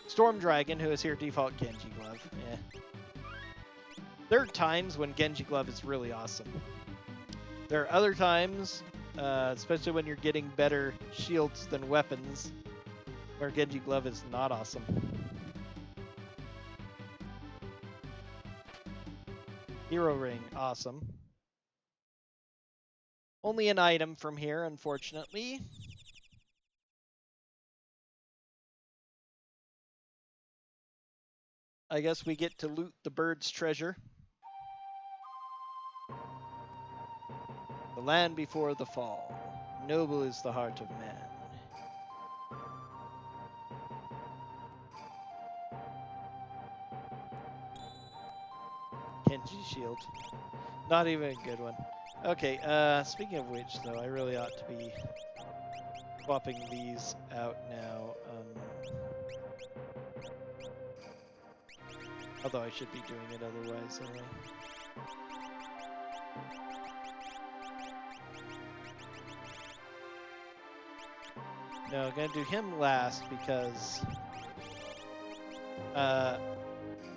Storm Dragon, who is here default Genji Glove. Yeah. There are times when Genji Glove is really awesome. There are other times, especially when you're getting better shields than weapons, where Genji Glove is not awesome. Hero Ring, awesome. Only an item from here, unfortunately. I guess we get to loot the bird's treasure. The land before the fall. Noble is the heart of man. Kenji Shield. Not even a good one. Okay, speaking of which, though, I really ought to be swapping these out now. Although I should be doing it otherwise anyway. No, I'm gonna do him last because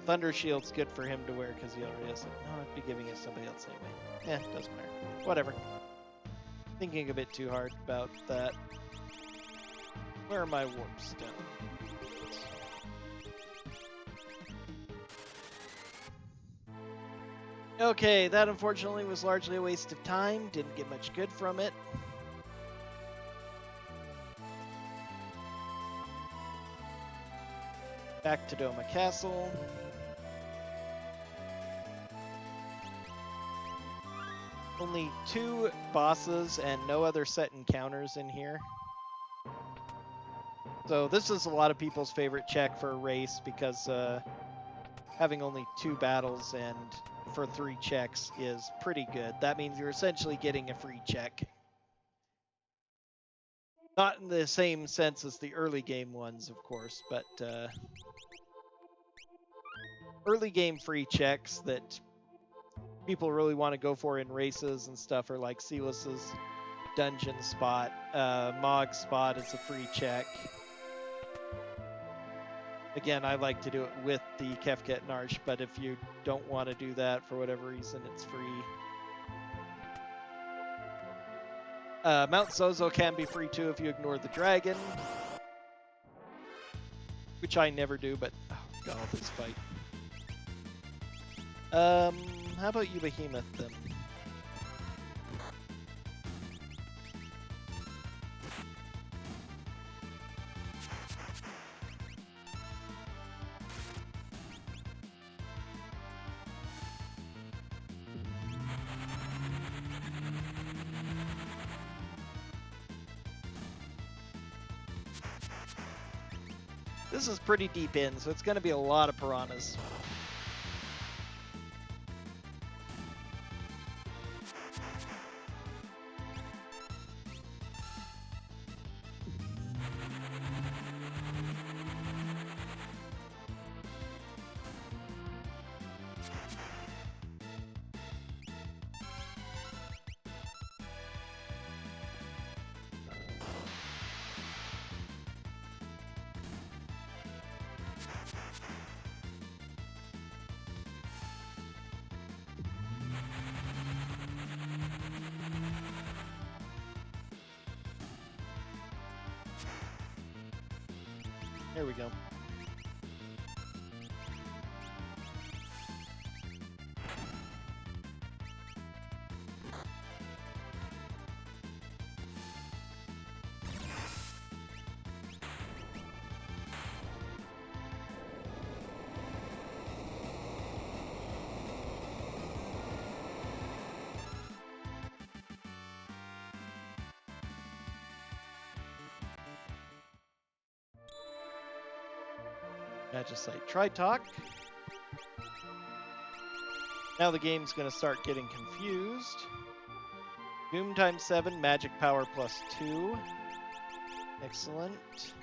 Thunder Shield's good for him to wear because he already has it. No, I'd be giving it to somebody else anyway. Doesn't matter. Whatever. Thinking a bit too hard about that. Where are my warp stones? Okay, that unfortunately was largely a waste of time. Didn't get much good from it. Back to Doma Castle. Only 2 bosses and no other set encounters in here. So this is a lot of people's favorite check for a race because having only 2 battles and for 3 checks is pretty good. That means you're essentially getting a free check. Not in the same sense as the early game ones, of course, but early game free checks that people really want to go for in races and stuff are like Silas's dungeon spot. Mog's spot is a free check. Again, I like to do it with the Kefket Narsh, but if you don't want to do that for whatever reason, it's free. Mount Zozo can be free too if you ignore the dragon. Which I never do, but oh god, this fight. How about you, Behemoth, then? This is pretty deep in, so it's going to be a lot of piranhas. There we go. Magicite Tritalk. Now the game's going to start getting confused. Boom times 7, magic power plus 2. Excellent.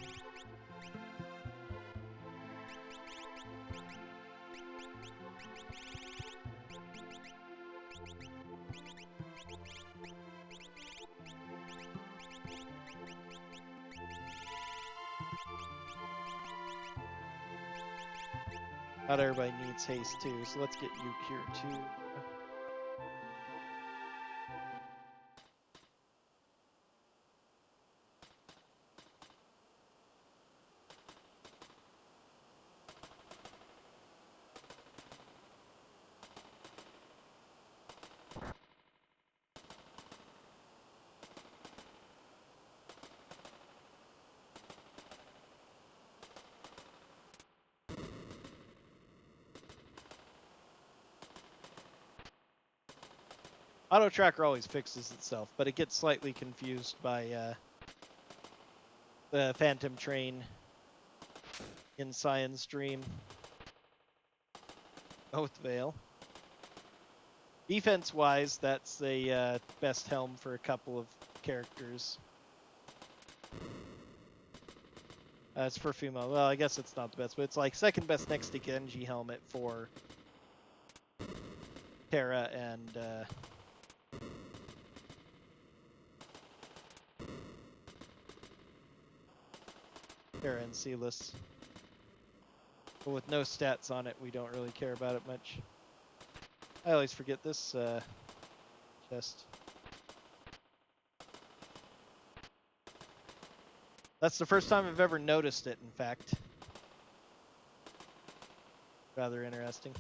Not everybody needs haste too, so let's get you cured too. Auto tracker always fixes itself, but it gets slightly confused by the Phantom Train in Cyan's Dream. Oath Veil. Defense-wise, that's the best helm for a couple of characters. It's for Fumo. Well, I guess it's not the best, but it's like second best next to Genji helmet for Terra and Sealess. But with no stats on it, we don't really care about it much. I always forget this chest. That's the first time I've ever noticed it, in fact. Rather interesting.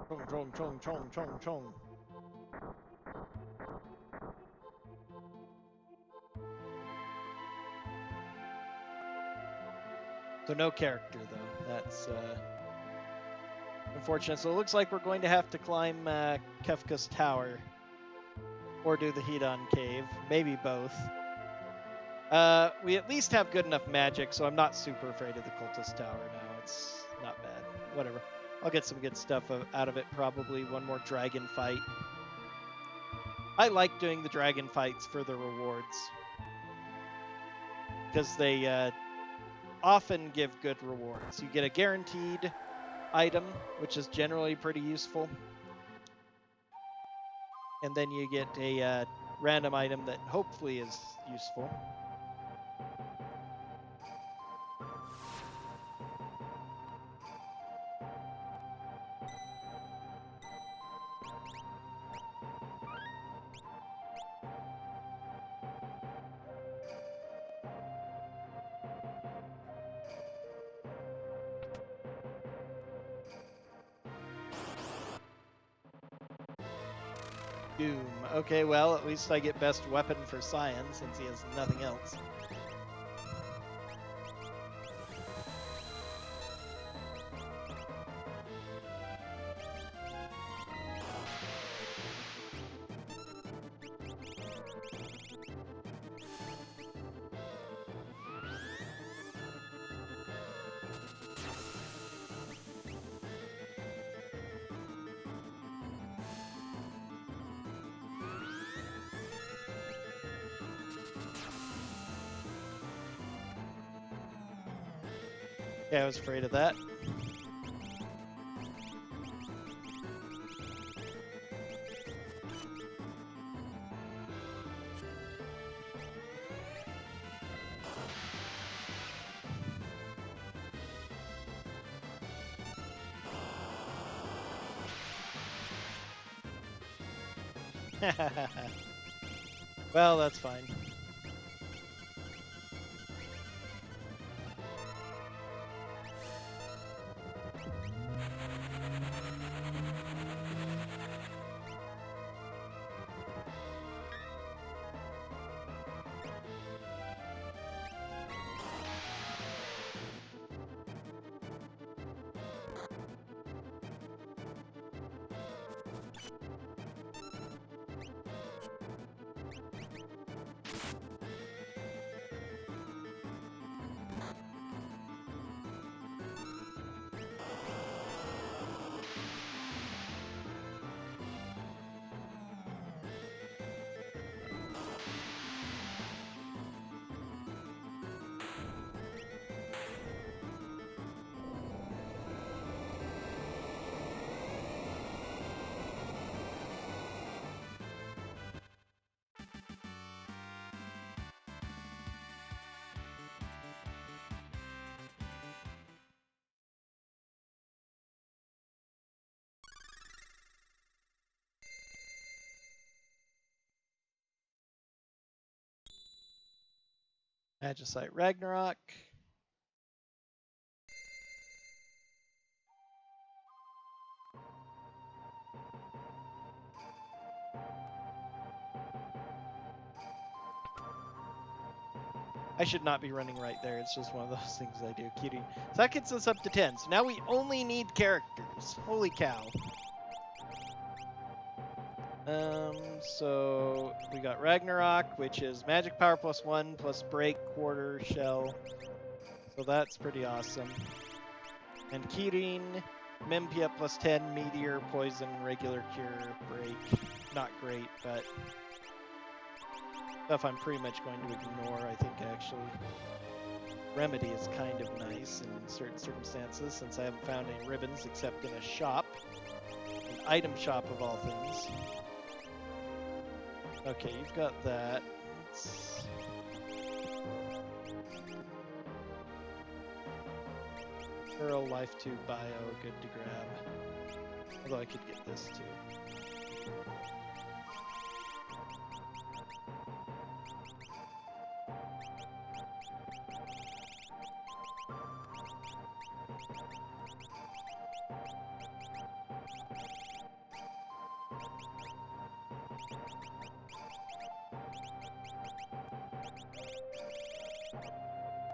Chong, chong, chong, chong, chong, chong. So no character, though. That's unfortunate. So it looks like we're going to have to climb Kefka's Tower. Or do the Hedon Cave. Maybe both. We at least have good enough magic, so I'm not super afraid of the Cultist Tower now. It's not bad. Whatever. I'll get some good stuff out of it, probably. One more dragon fight. I like doing the dragon fights for the rewards. Because they often give good rewards. You get a guaranteed item, which is generally pretty useful. And then you get a random item that hopefully is useful. Doom. Okay, well, at least I get best weapon for Cyan, since he has nothing else. Yeah, I was afraid of that. Well, that's fine. Magicite Ragnarok. I should not be running right there. It's just one of those things I do. Cutie. So that gets us up to 10. So now we only need characters. Holy cow. So we got Ragnarok, which is magic power +1 plus break, quarter, shell. So that's pretty awesome. And Kirin, Mempia +10, meteor, poison, regular cure, break. Not great, but stuff I'm pretty much going to ignore, I think, actually. Remedy is kind of nice in certain circumstances, since I haven't found any ribbons except in a shop. An item shop of all things. Okay, you've got that. Pearl, Life 2, Bio, good to grab. Although I could get this too.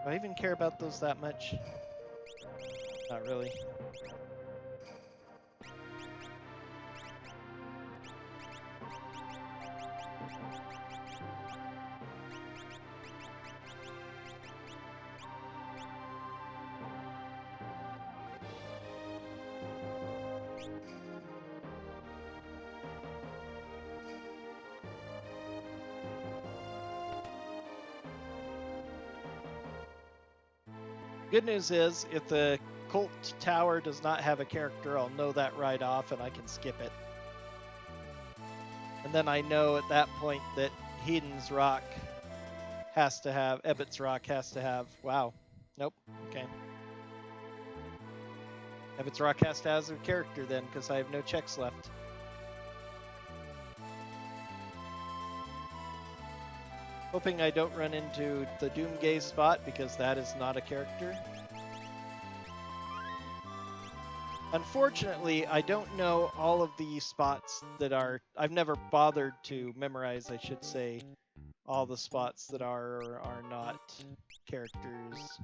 Do I even care about those that much? Not really. Good news is, if the Cult Tower does not have a character, I'll know that right off and I can skip it. And then I know at that point that Heden's Rock has to have, Ebbet's Rock has to have, wow, nope, okay. Ebbet's Rock has to have a character then, because I have no checks left. Hoping I don't run into the Doomgaze spot, because that is not a character. Unfortunately, I don't know all of the spots that are... I've never bothered to memorize, I should say, all the spots that are or are not characters.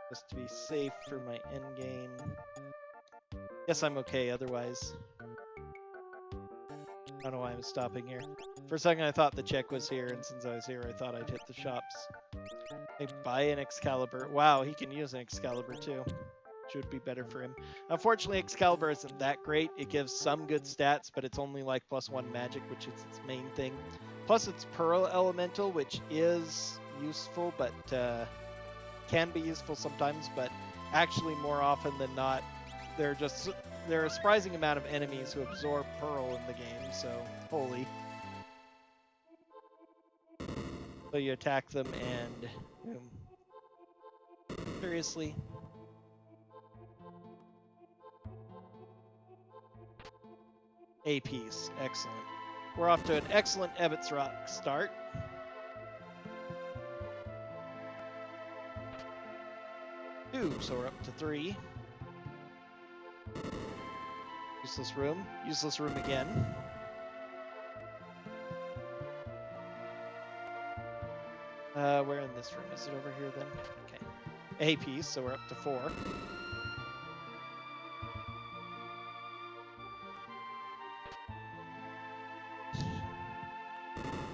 Just to be safe for my endgame. Guess I'm okay otherwise. I don't know why I'm stopping here. For a second I thought the check was here, and since I was here I thought I'd hit the shops. I buy an Excalibur. Wow, he can use an Excalibur too. Which would be better for him. Unfortunately, Excalibur isn't that great. It gives some good stats, but it's only like +1 magic, which is its main thing. Plus it's Pearl Elemental, which is useful, but can be useful sometimes, but actually more often than not, there are a surprising amount of enemies who absorb Pearl in the game, so holy. So you attack them and boom. Seriously? A piece. Excellent. We're off to an excellent Ebbet's Rock start. Two, so we're up to 3. Useless room. Useless room again. Where in this room? Is it over here then? Okay. A piece, so we're up to 4.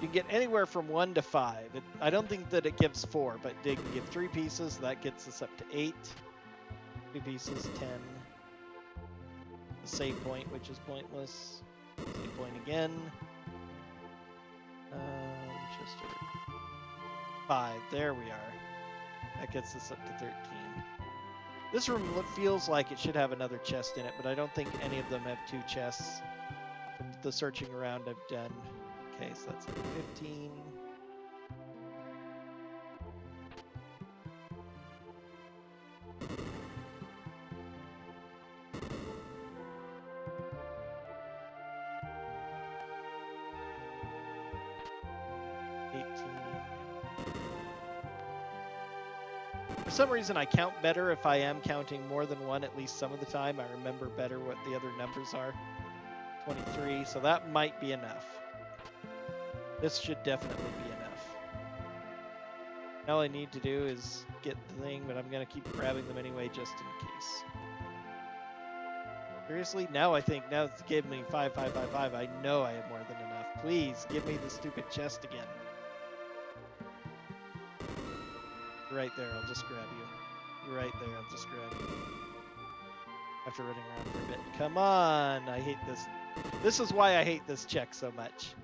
You can get anywhere from 1 to 5. I don't think that it gives 4, but they can give 3 pieces. That gets us up to 8. 2 pieces, 10. The save point, which is pointless. Save point again. Chester. 5. There we are. That gets us up to 13. This room feels like it should have another chest in it, but I don't think any of them have 2 chests. The searching around I've done. Okay, so that's 15. For some reason, I count better if I am counting more than 1 at least some of the time. I remember better what the other numbers are. 23, so that might be enough. This should definitely be enough. All I need to do is get the thing, but I'm going to keep grabbing them anyway just in case. Seriously? Now I think, now it's giving me 5, 5, 5, 5. I know I have more than enough. Please, give me the stupid chest again. Right there, I'll just grab you. Right there, I'll just grab you. After running around for a bit. Come on! I hate this. This is why I hate this check so much.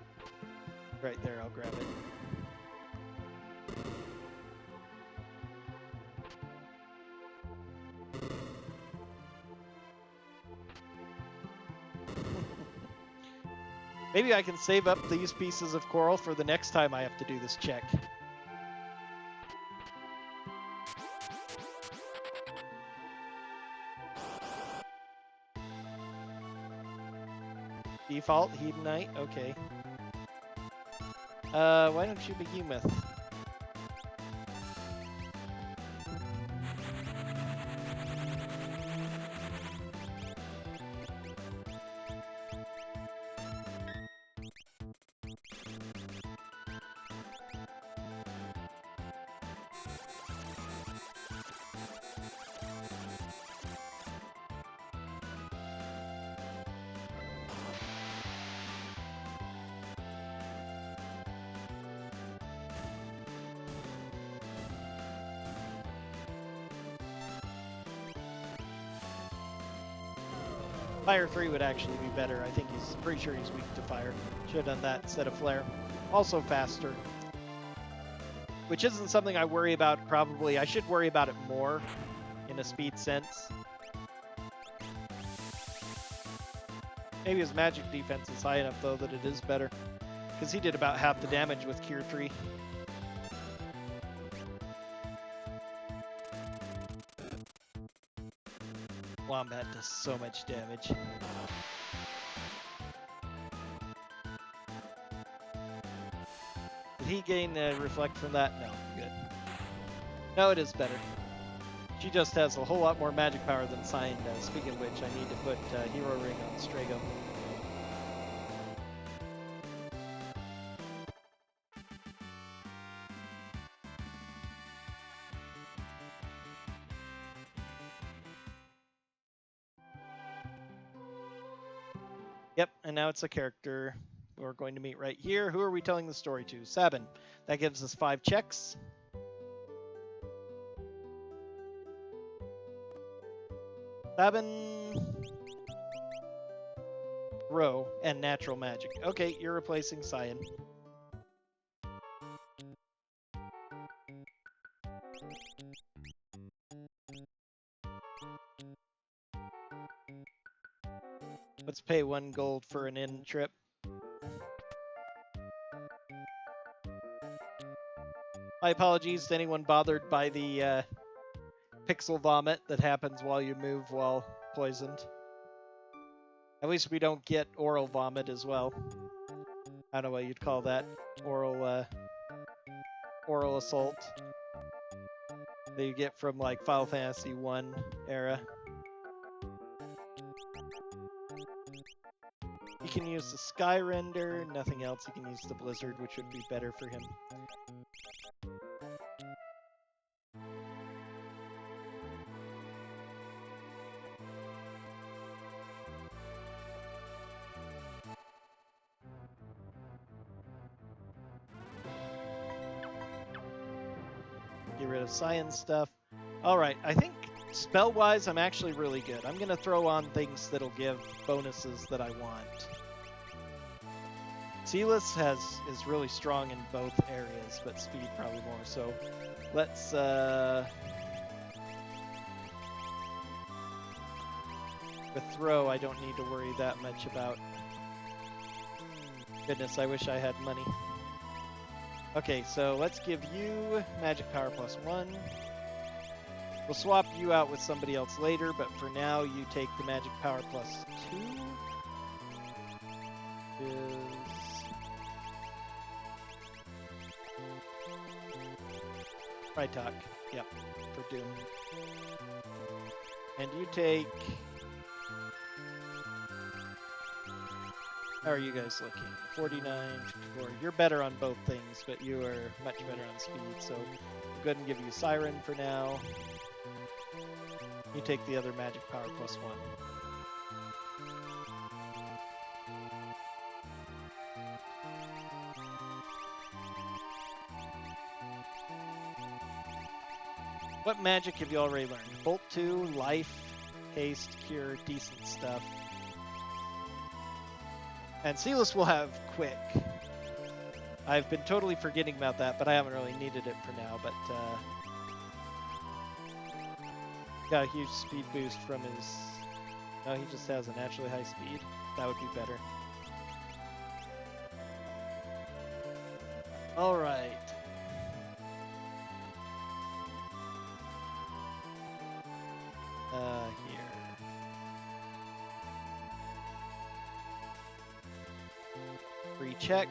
Right there, I'll grab it. Maybe I can save up these pieces of coral for the next time I have to do this check. Default Hedonite, okay. Why don't you behemoth? Fire 3 would actually be better. I think he's pretty sure he's weak to fire. Should have done that instead of flare. Also faster. Which isn't something I worry about probably. I should worry about it more in a speed sense. Maybe his magic defense is high enough though that it is better. Because he did about half the damage with Cure 3. Wombat does so much damage. Did he gain reflect from that? No, good. No, it is better. She just has a whole lot more magic power than Cyan does. Speaking of which, I need to put Hero Ring on Strago. Yep, and now it's a character we're going to meet right here. Who are we telling the story to? Sabin. That gives us 5 checks. Sabin, Row, and Natural Magic. Okay, you're replacing Cyan. Let's pay 1 gold for an in trip. My apologies to anyone bothered by the pixel vomit that happens while you move while poisoned. At least we don't get oral vomit as well. I don't know what you'd call that. Oral assault. That you get from like Final Fantasy 1 era. He can use the Sky Render, nothing else. He can use the Blizzard, which would be better for him. Get rid of science stuff. Alright, I think spell-wise I'm actually really good. I'm going to throw on things that'll give bonuses that I want. Sealess is really strong in both areas, but speed probably more. So let's with throw I don't need to worry that much about. Goodness, I wish I had money. Okay, so let's give you magic power +1. We'll swap you out with somebody else later, but for now you take the magic power +2. Talk. Yep, for Doom. And you take How are you guys looking? 49, 54. You're better on both things, but you are much better on speed, so I'll go ahead and give you Siren for now. You take the other magic power +1. What magic have you already learned? Bolt 2, Life, Haste, Cure, decent stuff. And Sealess will have Quick. I've been totally forgetting about that, but I haven't really needed it for now. But got a huge speed boost from his... No, he just has a naturally high speed. That would be better. All right. Here. Recheck.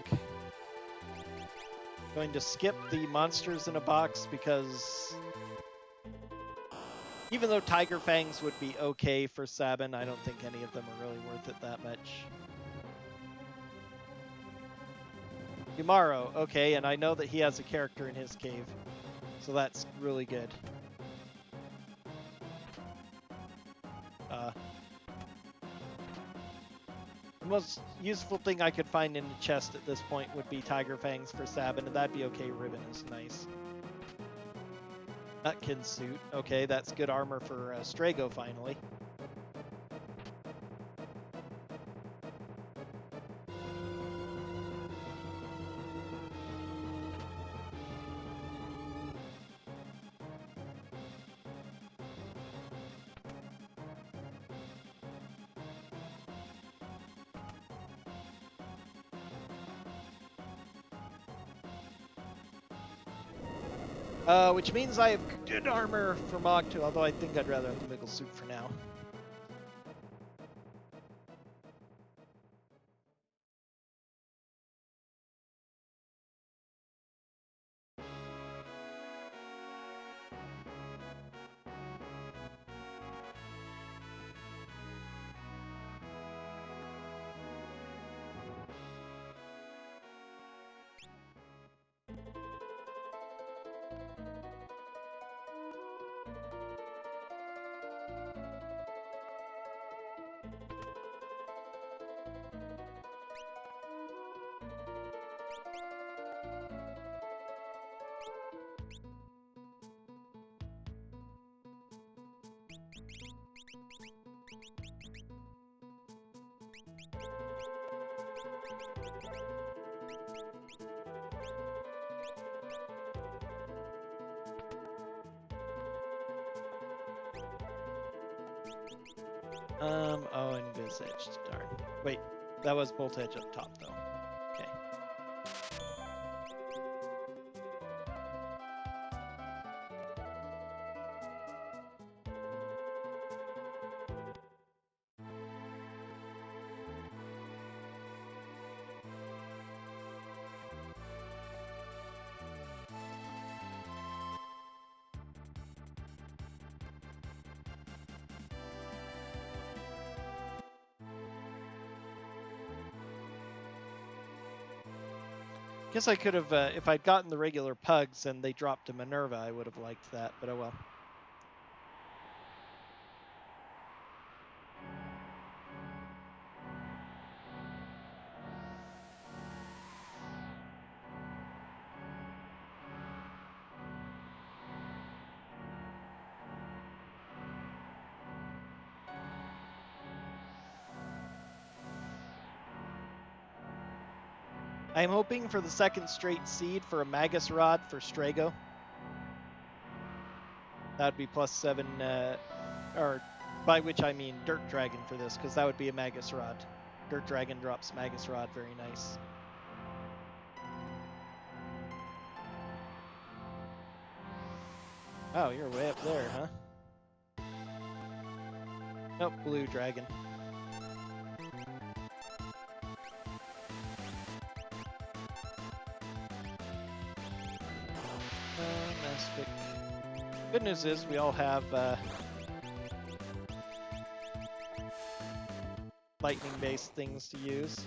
Going to skip the monsters in a box because even though Tiger Fangs would be okay for Sabin, I don't think any of them are really worth it that much. Yumaro, okay, and I know that he has a character in his cave, so that's really good. The most useful thing I could find in the chest at this point would be Tiger Fangs for Sabin, and that'd be okay. Ribbon is nice. Nutkin suit. Okay, that's good armor for Strago finally. Which means I have good armor for Mog 2, although I think I'd rather have the Miggle suit for now. Oh, envisaged. Darn. Wait, that was Bolt Edge up top, though. Okay. Guess I could have, if I'd gotten the regular pugs and they dropped a Minerva, I would have liked that, but oh well. I'm hoping for the second straight seed for a Magus Rod for Strago. That'd be +7, or by which I mean Dirt Dragon for this, because that would be a Magus Rod. Dirt Dragon drops Magus Rod, very nice. Oh, you're way up there, huh? Nope, Blue Dragon. Mastick. Good news is we all have lightning-based things to use.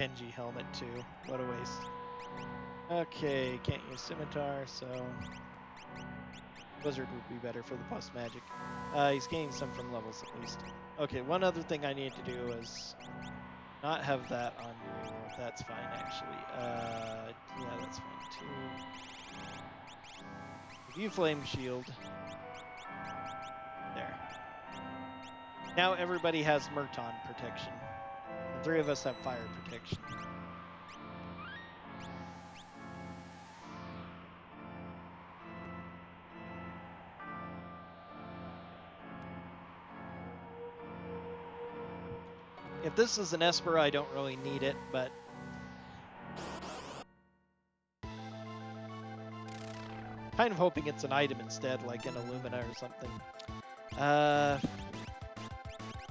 Kenji helmet too. What a waste. Okay, can't use scimitar, so Blizzard would be better for the plus magic. He's gaining some from levels at least. Okay, one other thing I need to do is not have that on you. That's fine, actually. Yeah, that's fine too. Review flame shield. There. Now everybody has Merton protection. The three of us have fire protection. If this is an Esper, I don't really need it, but kind of hoping it's an item instead, like an Illumina or something.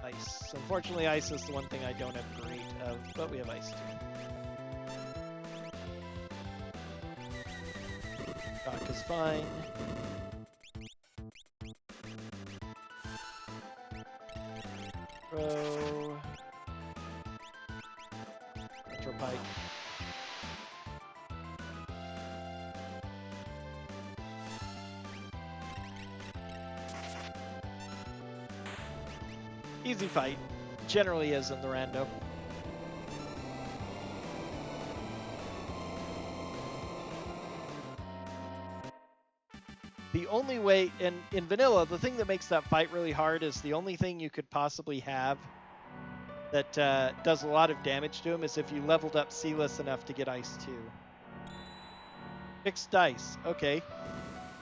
Ice. Unfortunately, ice is the one thing I don't have great of, but we have ice too. Shock is fine. Throw. Metropike. Easy fight. Generally is in the rando. The only way, in vanilla, the thing that makes that fight really hard is the only thing you could possibly have that does a lot of damage to him is if you leveled up Sealess enough to get Ice 2. Fixed dice. Okay.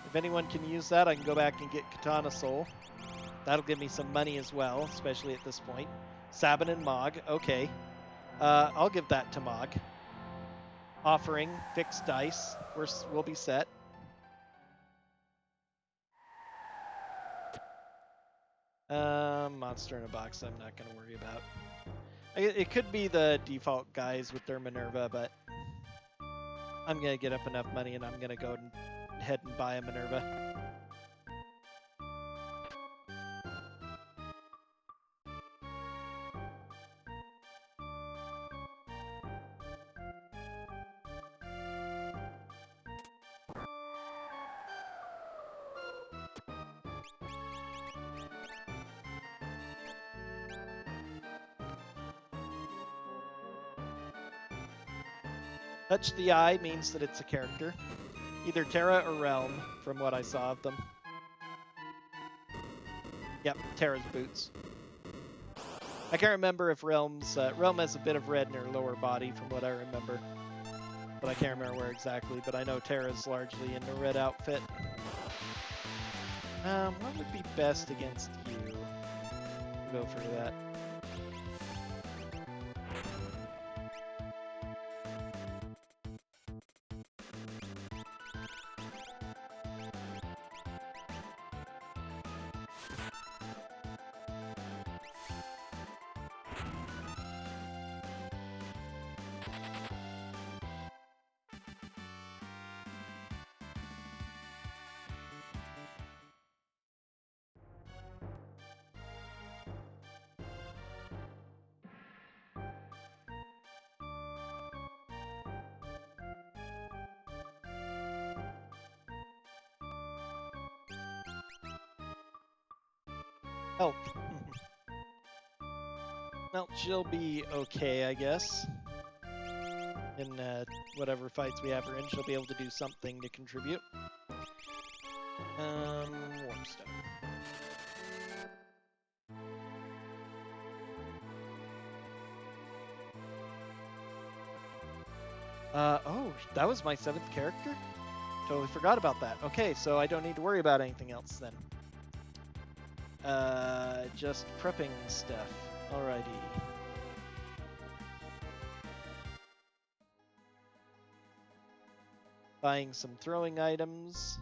If anyone can use that, I can go back and get Katana Soul. That'll give me some money as well, especially at this point. Sabin and Mog. Okay. I'll give that to Mog. Offering. Fixed dice. We'll be set. Monster in a box I'm not going to worry about. It could be the default guys with their Minerva, but I'm going to get up enough money and I'm going to go ahead and buy a Minerva. Touch the Eye means that it's a character. Either Terra or Realm, from what I saw of them. Yep, Terra's boots. I can't remember if Realm has a bit of red in her lower body, from what I remember. But I can't remember where exactly, but I know Terra's largely in the red outfit. What would be best against you? Go for that. Help. Well, she'll be okay, I guess. In whatever fights we have her in, she'll be able to do something to contribute. Warpstone. Oh, that was my 7th character? Totally forgot about that. Okay, so I don't need to worry about anything else then. Just prepping stuff. Alrighty. Buying some throwing items.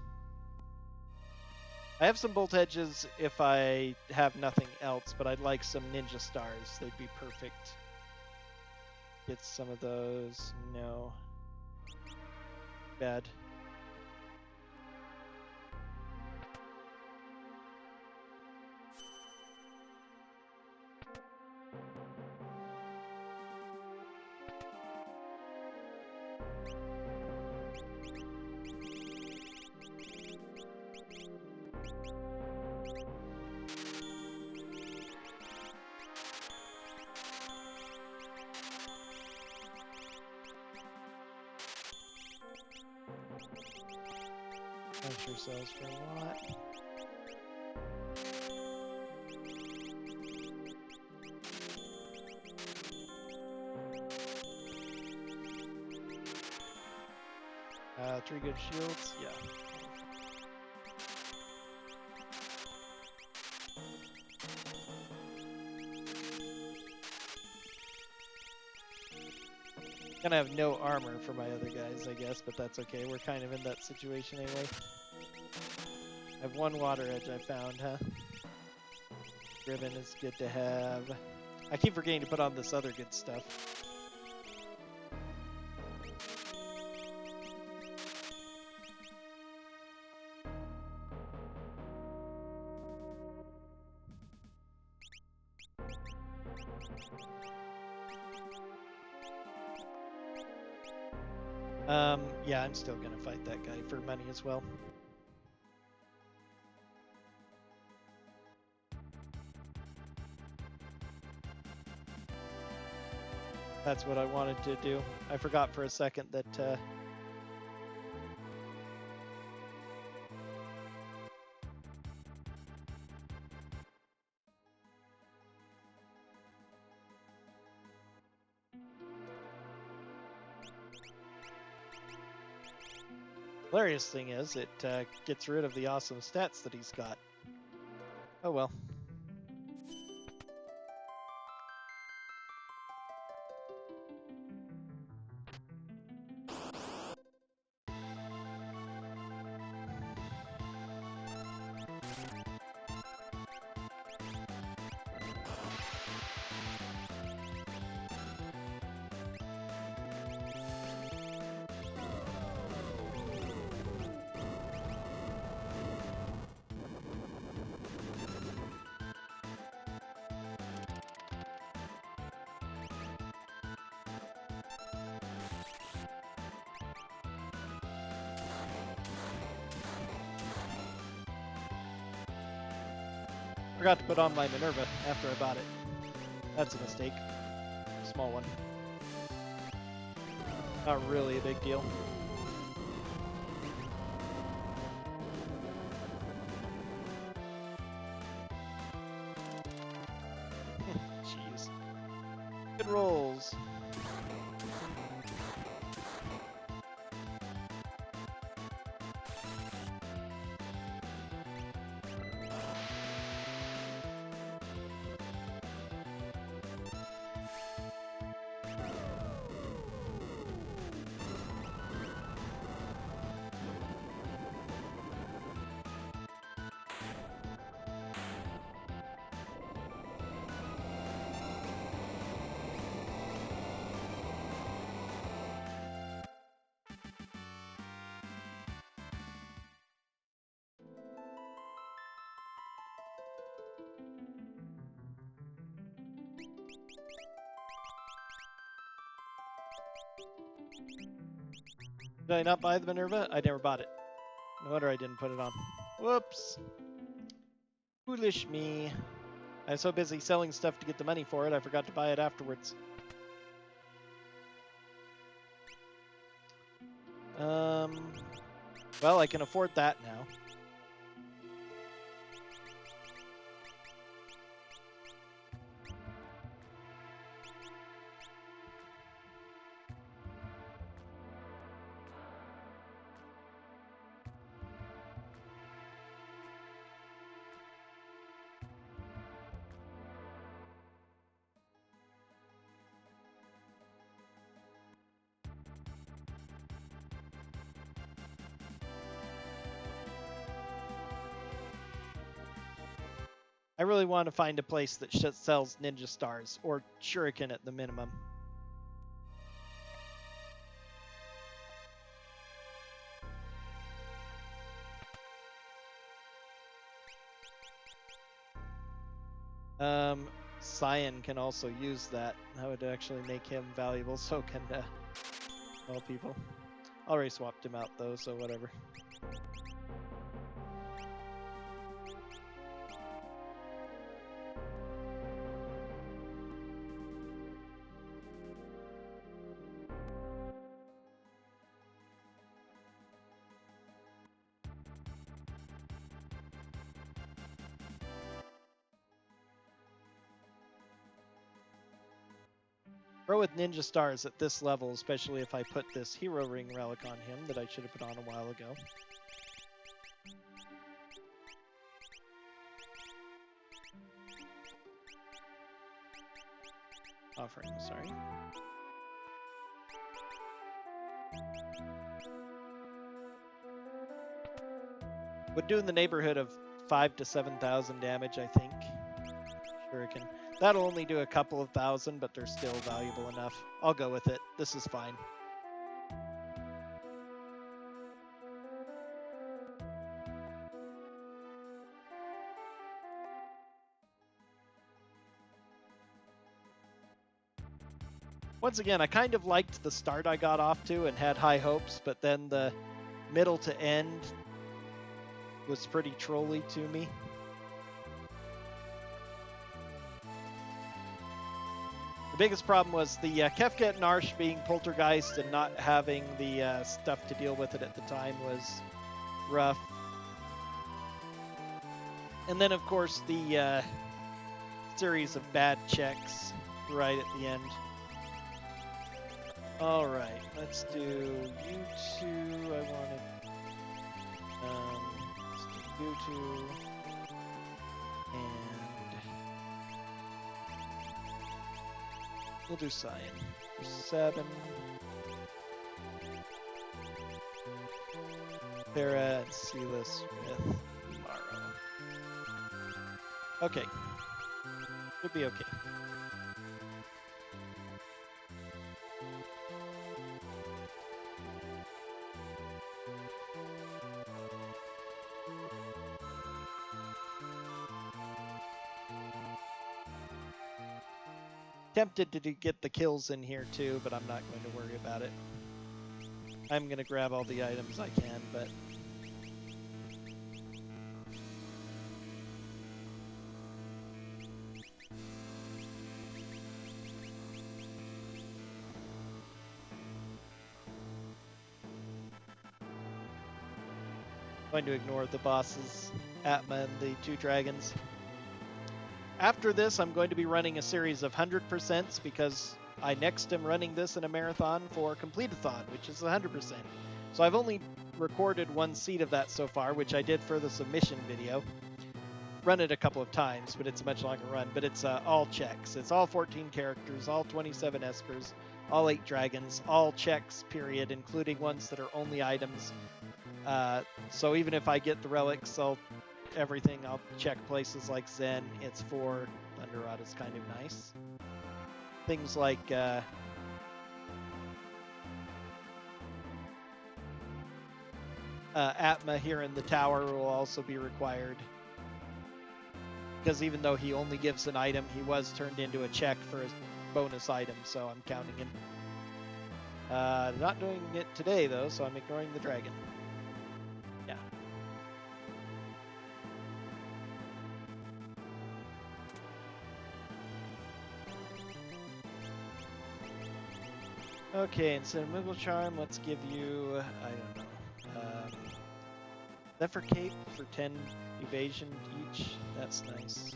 I have some bolt edges if I have nothing else, but I'd like some ninja stars. They'd be perfect. Get some of those. No. Bad. Puncture cells for what? Three good shields, yeah. Gonna have no armor for my other guys, I guess, but that's okay. We're kind of in that situation anyway. I have one water edge I found, huh? Ribbon is good to have. I keep forgetting to put on this other good stuff. Yeah, I'm still gonna fight that guy for money as well. That's what I wanted to do. I forgot for a second that hilarious thing is, it gets rid of the awesome stats that he's got. Oh well. Forgot to put on my Minerva after I bought it. That's a mistake. Small one. Not really a big deal. Jeez. Good rolls. Did I not buy the Minerva? I never bought it. No wonder I didn't put it on. Whoops. Foolish me. I was so busy selling stuff to get the money for it, I forgot to buy it afterwards. Well, I can afford that now. I really want to find a place that sells ninja stars, or shuriken at the minimum. Cyan can also use that. That would actually make him valuable, so can all people. Already swapped him out though, so whatever. Pro with ninja stars at this level, especially if I put this hero ring relic on him that I should have put on a while ago. Offering, sorry. Would do in the neighborhood of 5,000 to 7,000 damage, I think. Shuriken. That'll only do a couple of thousand, but they're still valuable enough. I'll go with it. This is fine. Once again, I kind of liked the start I got off to and had high hopes, but then the middle to end was pretty trolly to me. The biggest problem was the Kefka and Narsh being poltergeist and not having the stuff to deal with it at the time was rough. And then, of course, the series of bad checks right at the end. All right, let's do you two. I wanted let's do you two and we'll do Cyan. 7. Farah and Silas with Morrow. Okay, should be okay. Tempted to get the kills in here too, but I'm not going to worry about it. I'm going to grab all the items I can, but... I'm going to ignore the bosses, Atma and the 2 dragons. After this, I'm going to be running a series of 100% because I next am running this in a marathon for Complete-a-thon, which is 100%. So I've only recorded 1 seed of that so far, which I did for the submission video. Run it a couple of times, but it's a much longer run. But it's all checks. It's all 14 characters, all 27 espers, all 8 dragons, all checks, period, including ones that are only items. So even if I get the relics, everything, I'll check places like Zen. It's for Thunder Rod is kind of nice. Things like Atma here in the tower will also be required. Because even though he only gives an item, he was turned into a check for a bonus item, so I'm counting him. Not doing it today though, so I'm ignoring the dragon. Yeah. Okay, instead of Moogle Charm, let's give you, I don't know, Zephyr Cape for 10 evasion each. That's nice.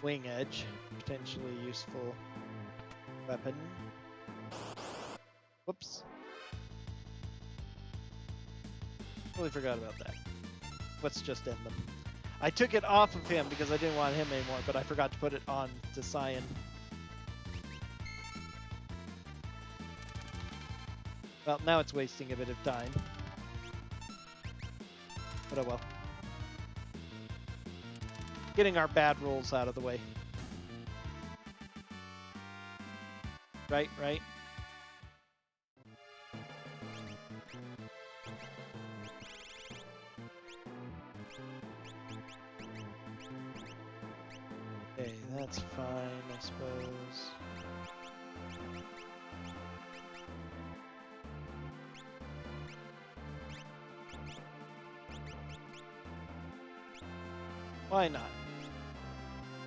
Wing Edge, potentially useful weapon. Whoops. Totally forgot about that. Let's just end them. I took it off of him because I didn't want him anymore, but I forgot to put it on to Cyan. Well, now it's wasting a bit of time. But oh well. Getting our bad rolls out of the way. Right, right. That's fine, I suppose. Why not?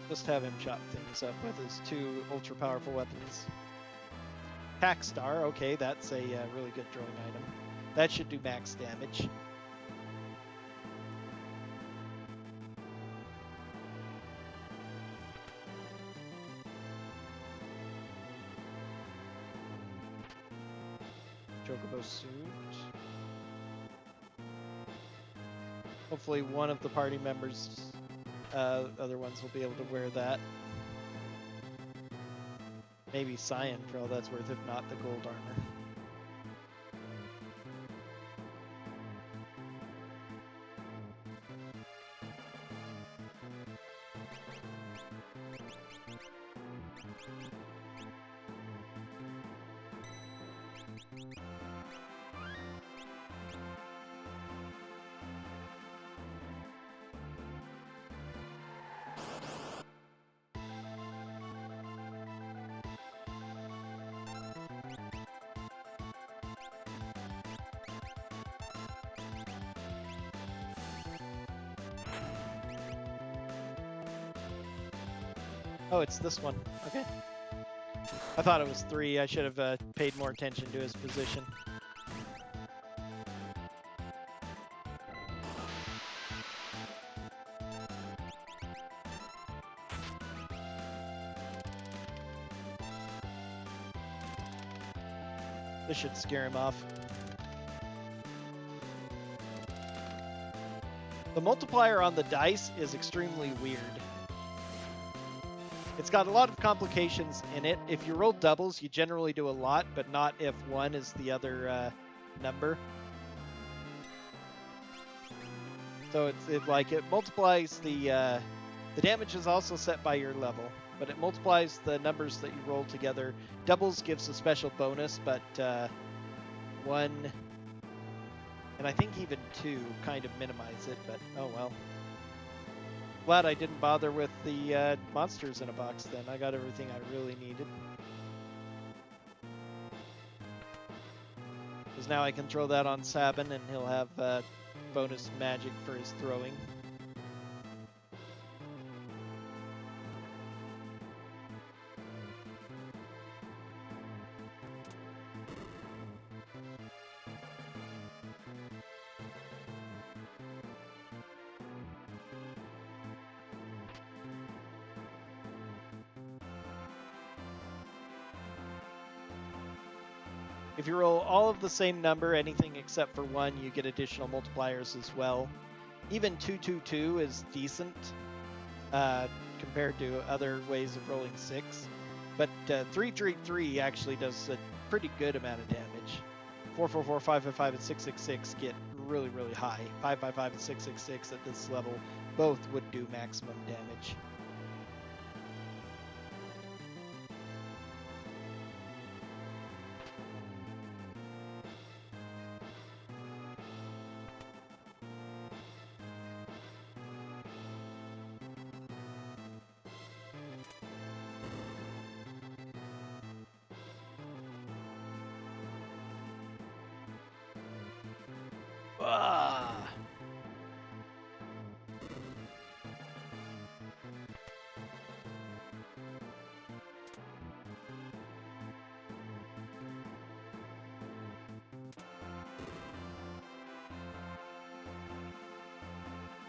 Just have him chop things up with his 2 ultra powerful weapons. Pack Star, okay, that's a really good throwing item. That should do max damage. Chocobo suit. Hopefully one of the party members, other ones will be able to wear that. Maybe Cyan for all that's worth, if not the gold armor. Oh, it's this one. Okay. I thought it was 3. I should have paid more attention to his position. This should scare him off. The multiplier on the dice is extremely weird. It's got a lot of complications in it. If you roll doubles, you generally do a lot, but not if 1 is the other number. So it multiplies the damage is also set by your level, but it multiplies the numbers that you roll together. Doubles gives a special bonus, but 1 and I think even 2 kind of minimize it, but oh well. Glad I didn't bother with the monsters in a box then. I got everything I really needed. Because now I can throw that on Sabin and he'll have bonus magic for his throwing. If you roll all of the same number, anything except for 1, you get additional multipliers as well. Even 222 is decent compared to other ways of rolling 6. But 333 actually does a pretty good amount of damage. 444, 555, and 666 get really, really high. 555 and 666 at this level both would do maximum damage. Ah.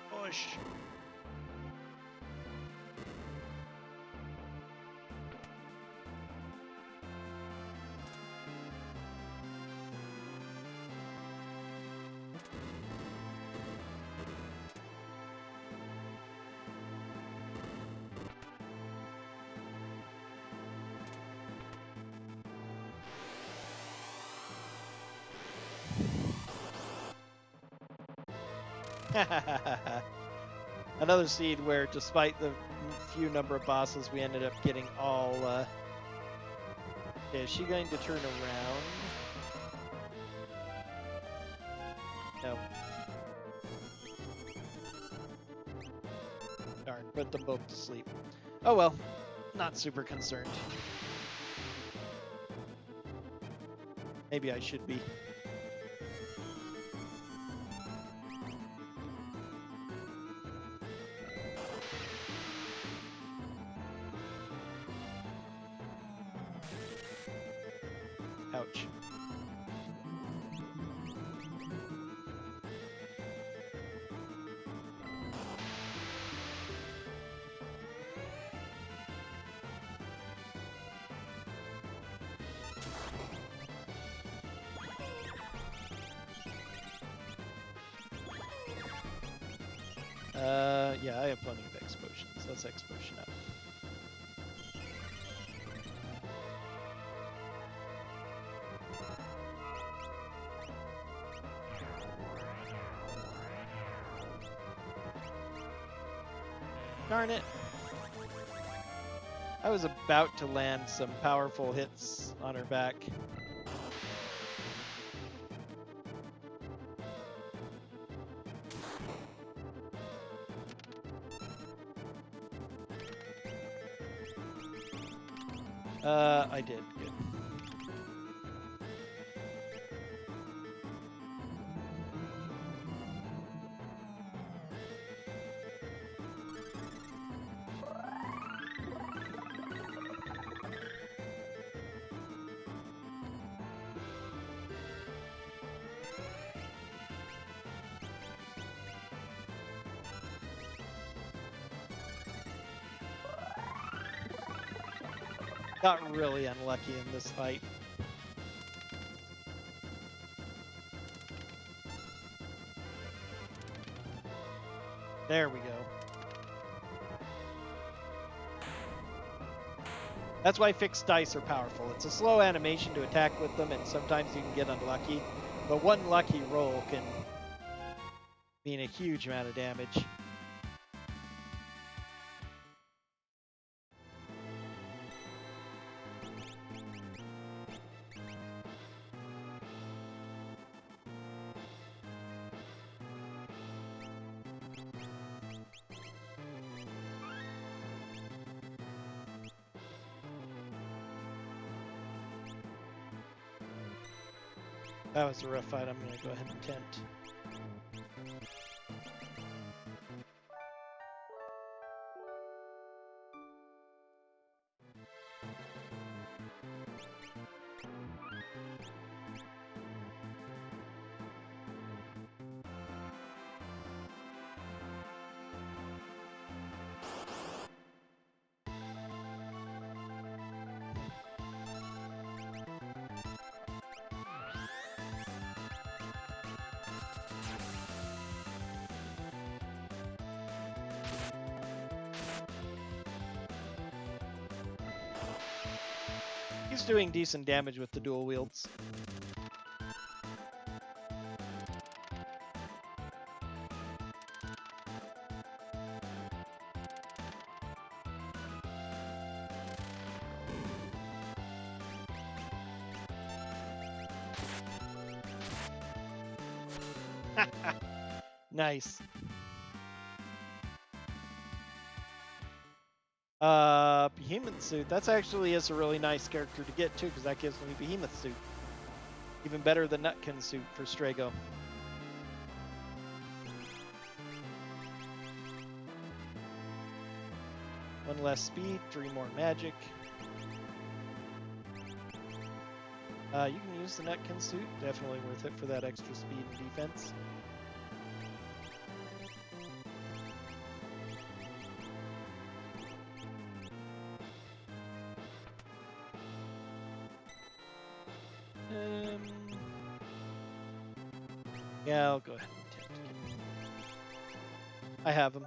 Push. Another seed where, despite the few number of bosses, we ended up getting all. Is she going to turn around? No. Darn, put them both to sleep. Oh well. not super concerned. Maybe I should be. Ouch. Yeah, I have plenty of X potions. Let's X potion up. Darn it. I was about to land some powerful hits on her back. I did. Good. Got really unlucky in this fight. There we go. That's why fixed dice are powerful. It's a slow animation to attack with them, and sometimes you can get unlucky. But one lucky roll can mean a huge amount of damage. That was a rough fight. I'm going to go ahead and tent. He's doing decent damage with the dual wields. Nice. Behemoth suit. That's actually is a really nice character to get too, because that gives me Behemoth suit. Even better than Nutkin suit for Strago. One less speed, 3 more magic. You can use the Nutkin suit. Definitely worth it for that extra speed and defense. Yeah, I'll go ahead and attempt. I have him.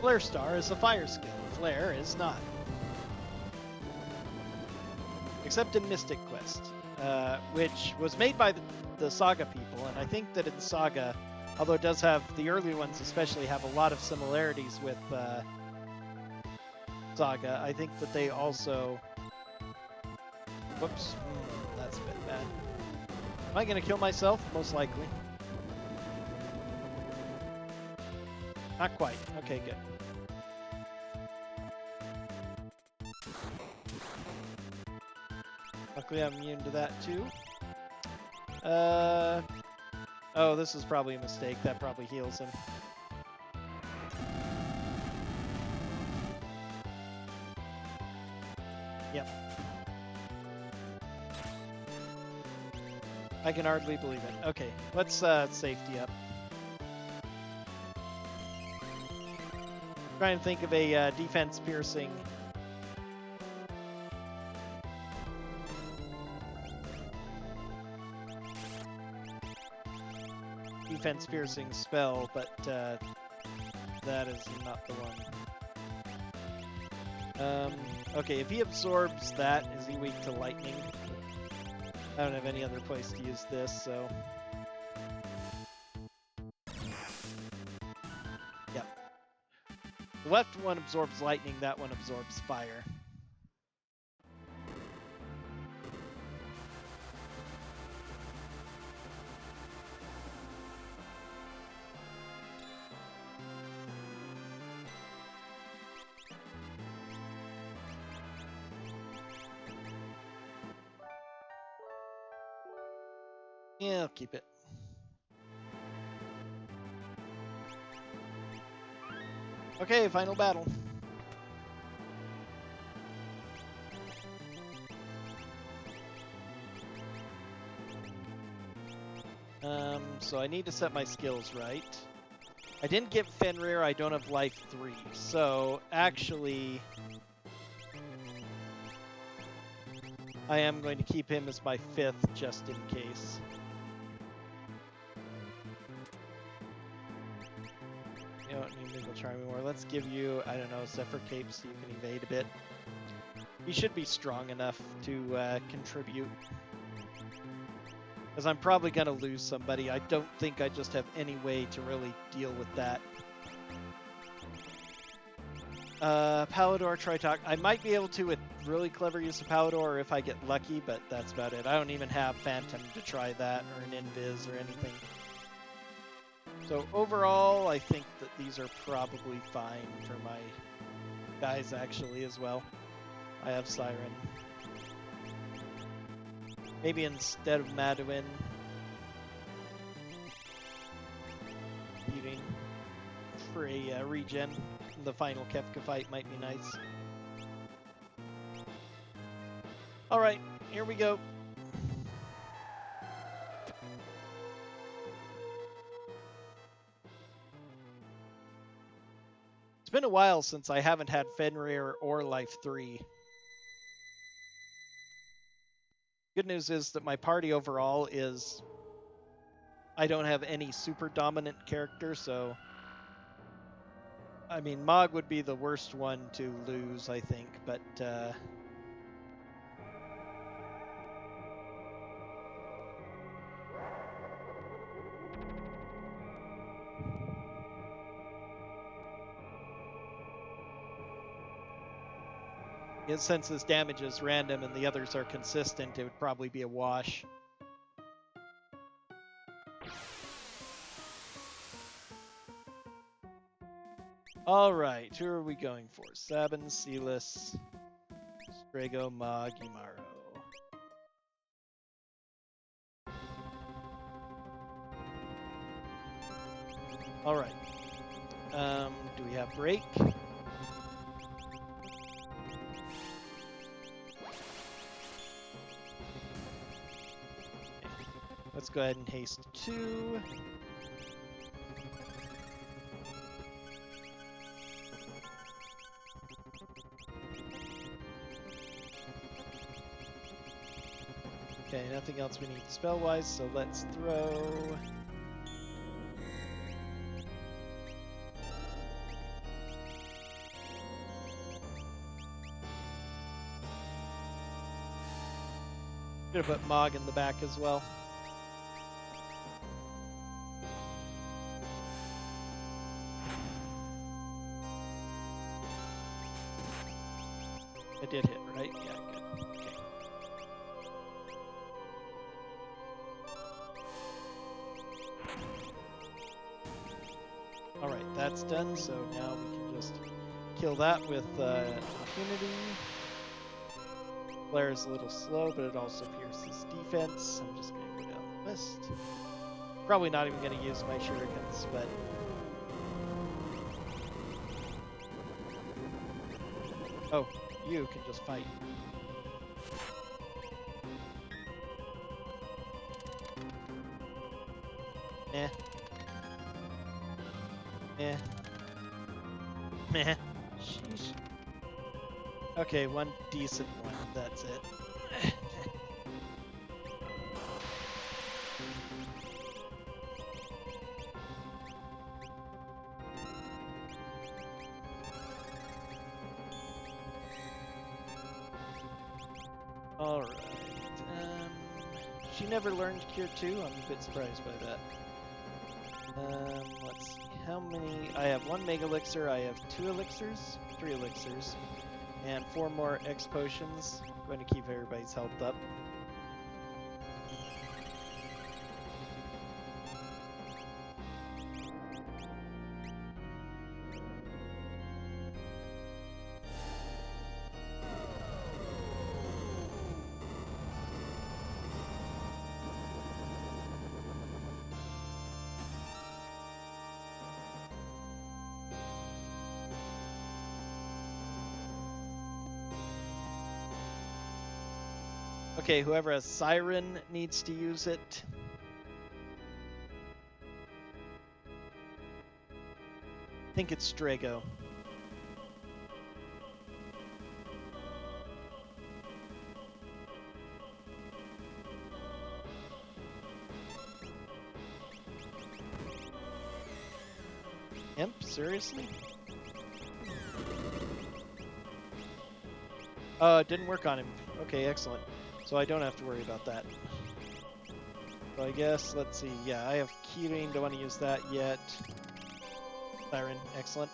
Flare Star is a fire skill. Flare is not. Except in Mystic Quest, which was made by the Saga people, and I think that in Saga, although it does have, the early ones especially have a lot of similarities with Saga, I think that they also... Whoops, that's a bit bad. Am I going to kill myself? Most likely. Not quite. Okay, good. Luckily I'm immune to that too. Oh, this is probably a mistake. That probably heals him. Yep. I can hardly believe it. Okay, let's safety up. Try and think of a defense piercing. Defense piercing spell, but that is not the one. Okay, if he absorbs that, is he weak to lightning? I don't have any other place to use this, so... Yep. The left one absorbs lightning, that one absorbs fire. Yeah, I'll keep it. Okay, final battle. So I need to set my skills right. I didn't get Fenrir, I don't have life 3, so actually I am going to keep him as my 5th just in case. You don't need Legal Charm anymore. Let's give you, I don't know, Zephyr Cape so you can evade a bit. He should be strong enough to contribute. Because I'm probably going to lose somebody. I don't think I just have any way to really deal with that. Palador, Tritalk. I might be able to with really clever use of Palador if I get lucky, but that's about it. I don't even have Phantom to try that, or an Invis or anything. So overall, I think that these are probably fine for my guys actually as well. I have Siren. Maybe instead of Maduin, eating for a regen in the final Kefka fight might be nice. Alright, here we go. It's been a while since I haven't had Fenrir or Life 3. Good news is that my party overall is... I don't have any super dominant character, so... I mean, Mog would be the worst one to lose, I think, but... since his damage is random and the others are consistent, it would probably be a wash. Alright, who are we going for? Sabin, Celis, Strago, Mog, Imaro. Alright. Do we have break? Let's go ahead and haste 2. Okay, nothing else we need spell-wise, so let's throw... Gonna put Mog in the back as well. I did hit, right? Yeah, good. Okay. Alright, that's done, so now we can just kill that with impunity. Blair's a little slow, but it also pierces defense. I'm just going to go down the list. Probably not even going to use my shurikens, but... Oh, you can just fight. Eh. Eh. Meh. Sheesh. Okay, one decent one. That's it. Alright. She never learned Cure 2. I'm a bit surprised by that. Let's see. How many? I have 1 Mega Elixir. I have 2 Elixirs. 3 Elixirs. And 4 more X Potions. I'm going to keep everybody's health up. Okay, whoever has Siren needs to use it. I think it's Strago. Imp? Seriously? It didn't work on him. Okay, excellent. So I don't have to worry about that. So I guess, let's see. Yeah, I have Kirin. Don't want to use that yet. Siren, excellent.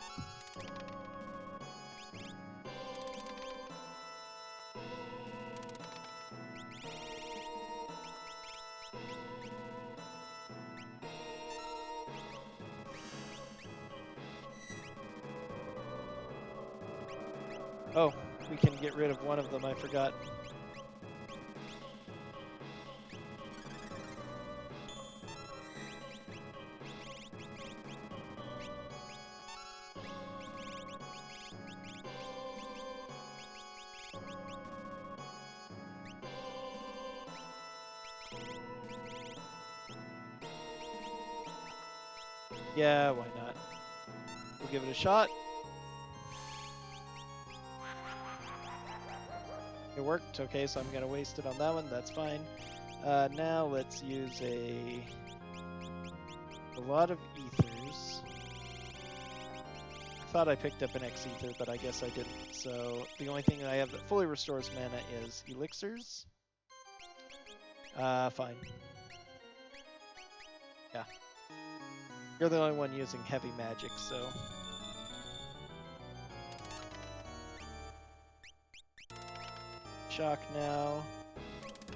Oh, we can get rid of one of them, I forgot. Yeah, why not? We'll give it a shot. It worked. Okay, so I'm going to waste it on that one. That's fine. Now let's use a lot of ethers. I thought I picked up an X ether, but I guess I didn't. So the only thing I have that fully restores mana is elixirs. Fine. Yeah. You're the only one using heavy magic, so... Shock now.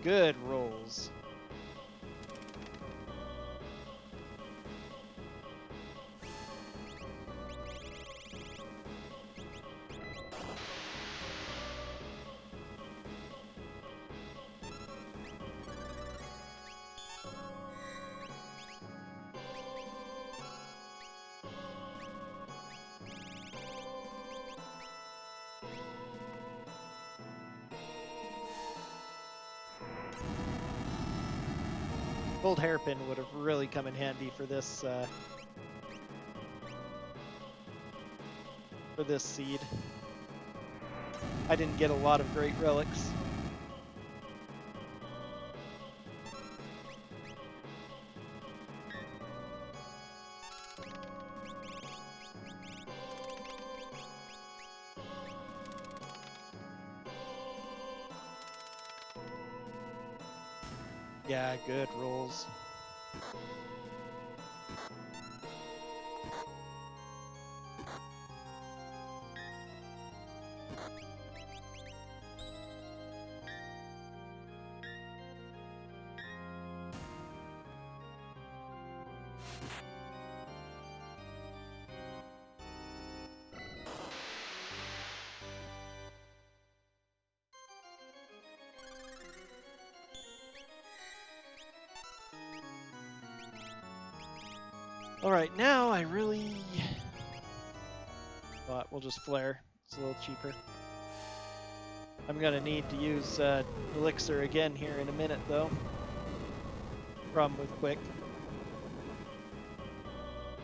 Good rolls. Gold hairpin would have really come in handy for this seed. I didn't get a lot of great relics. Yeah, good rolls. Alright, now I really... But we'll just flare. It's a little cheaper. I'm gonna need to use Elixir again here in a minute, though. Problem with Quick.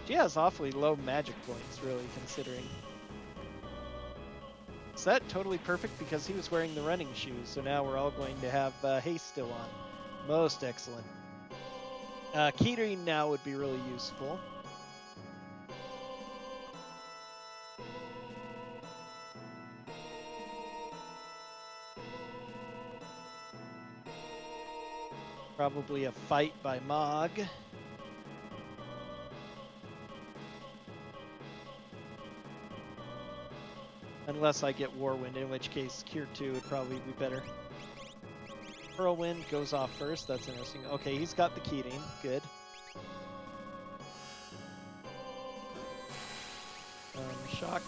She has awfully low magic points, really, considering. Is that totally perfect? Because he was wearing the running shoes, so now we're all going to have haste still on. Most excellent. Keyring now would be really useful. Probably a fight by Mog. Unless I get Warwind, in which case Cure 2 would probably be better. Whirlwind goes off first, that's interesting. Okay, he's got the Keyring, good. Shock.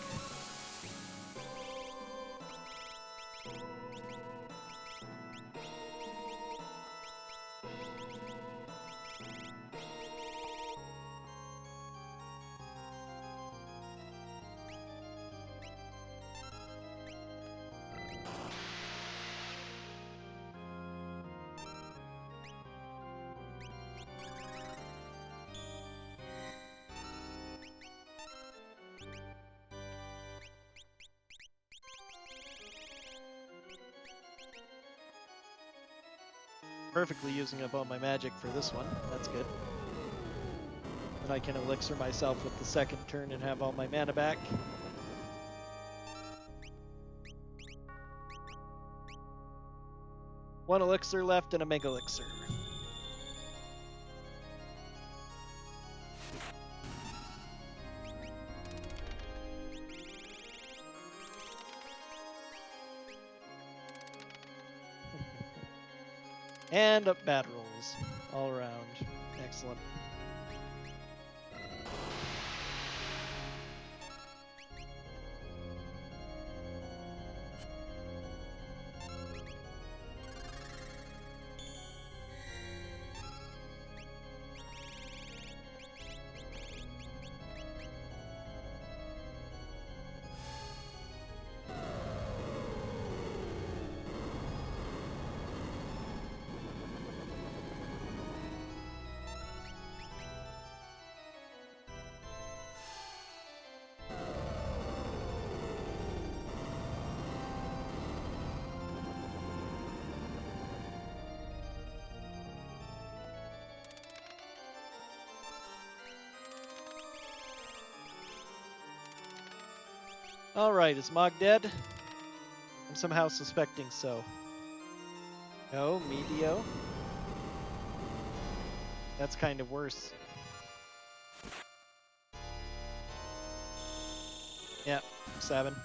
Perfectly using up all my magic for this one. That's good. And I can elixir myself with the second turn and have all my mana back. One elixir left and a mega elixir. And up bad rolls all around. Excellent. Alright, is Mog dead? I'm somehow suspecting so. No, Medio. That's kind of worse. Yeah, 7.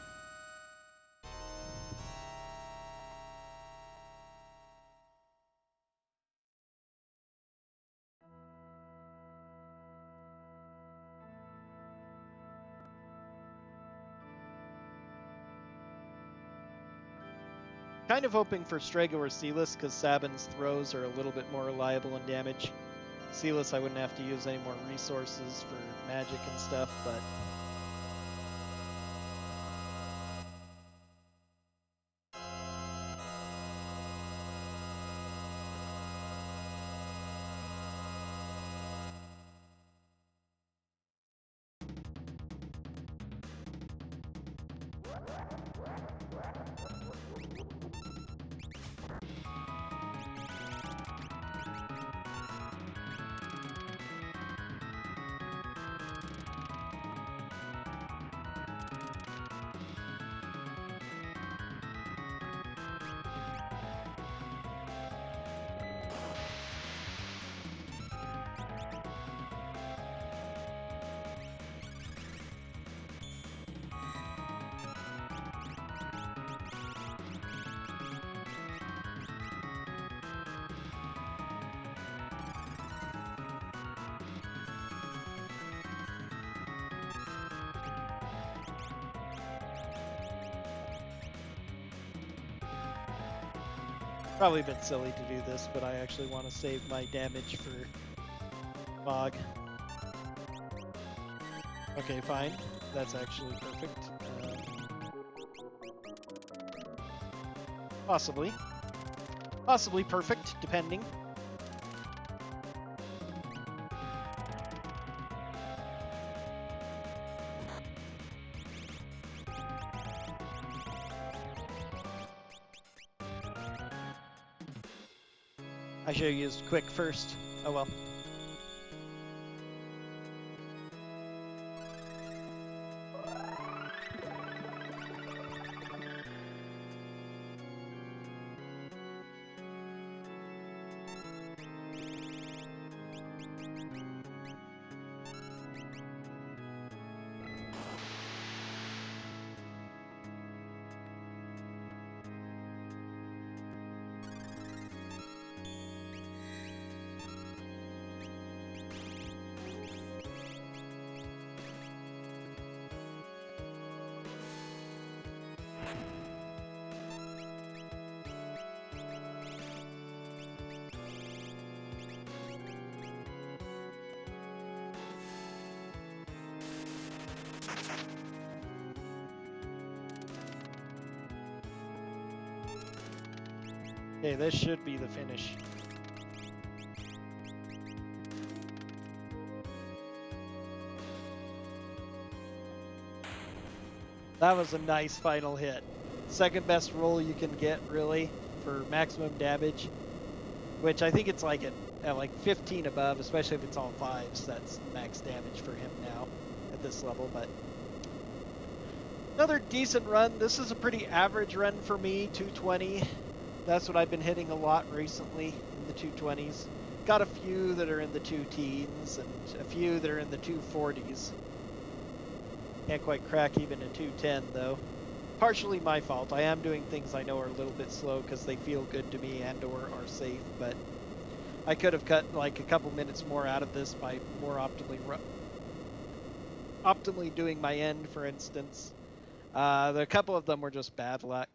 Kind of hoping for Strago or Sealess because Sabin's throws are a little bit more reliable in damage. Sealess I wouldn't have to use any more resources for magic and stuff, but... Probably a bit silly to do this, but I actually want to save my damage for fog. Okay, fine. That's actually perfect. Possibly. Possibly perfect, depending. I should have used quick first. Oh well. Okay, this should be the finish. That was a nice final hit. Second best roll you can get, really, for maximum damage. Which I think it's like at like 15 above, especially if it's all fives. That's max damage for him now at this level. But another decent run. This is a pretty average run for me, 220. That's what I've been hitting a lot recently, in the 220s. Got a few that are in the 2 teens and a few that are in the 240s. Can't quite crack even a 210 though. Partially my fault. I am doing things I know are a little bit slow because they feel good to me and or are safe, but I could have cut like a couple minutes more out of this by more optimally doing my end, for instance. A couple of them were just bad luck.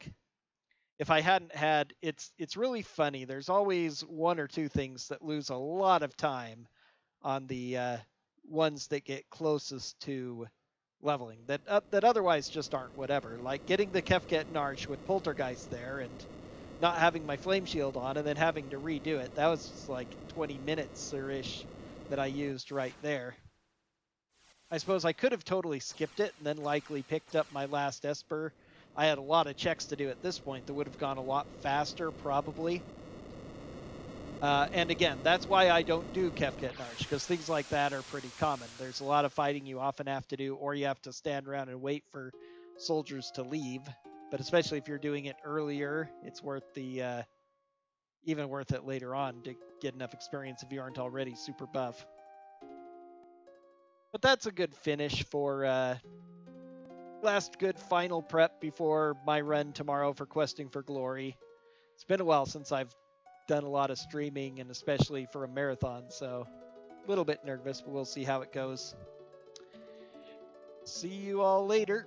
If I hadn't had, it's really funny. There's always one or two things that lose a lot of time on the ones that get closest to leveling that otherwise just aren't whatever. Like getting the Kefket and Arch with Poltergeist there and not having my Flame Shield on and then having to redo it. That was just like 20 minutes or ish that I used right there. I suppose I could have totally skipped it and then likely picked up my last Esper. I had a lot of checks to do at this point that would have gone a lot faster, probably. And again, that's why I don't do Kefket and Arch, because things like that are pretty common. There's a lot of fighting you often have to do, or you have to stand around and wait for soldiers to leave. But especially if you're doing it earlier, it's worth the even worth it later on to get enough experience if you aren't already super buff. But that's a good finish for last good final prep before my run tomorrow for Questing for Glory. It's been a while since I've done a lot of streaming, and especially for a marathon, so a little bit nervous, but we'll see how it goes. See you all later.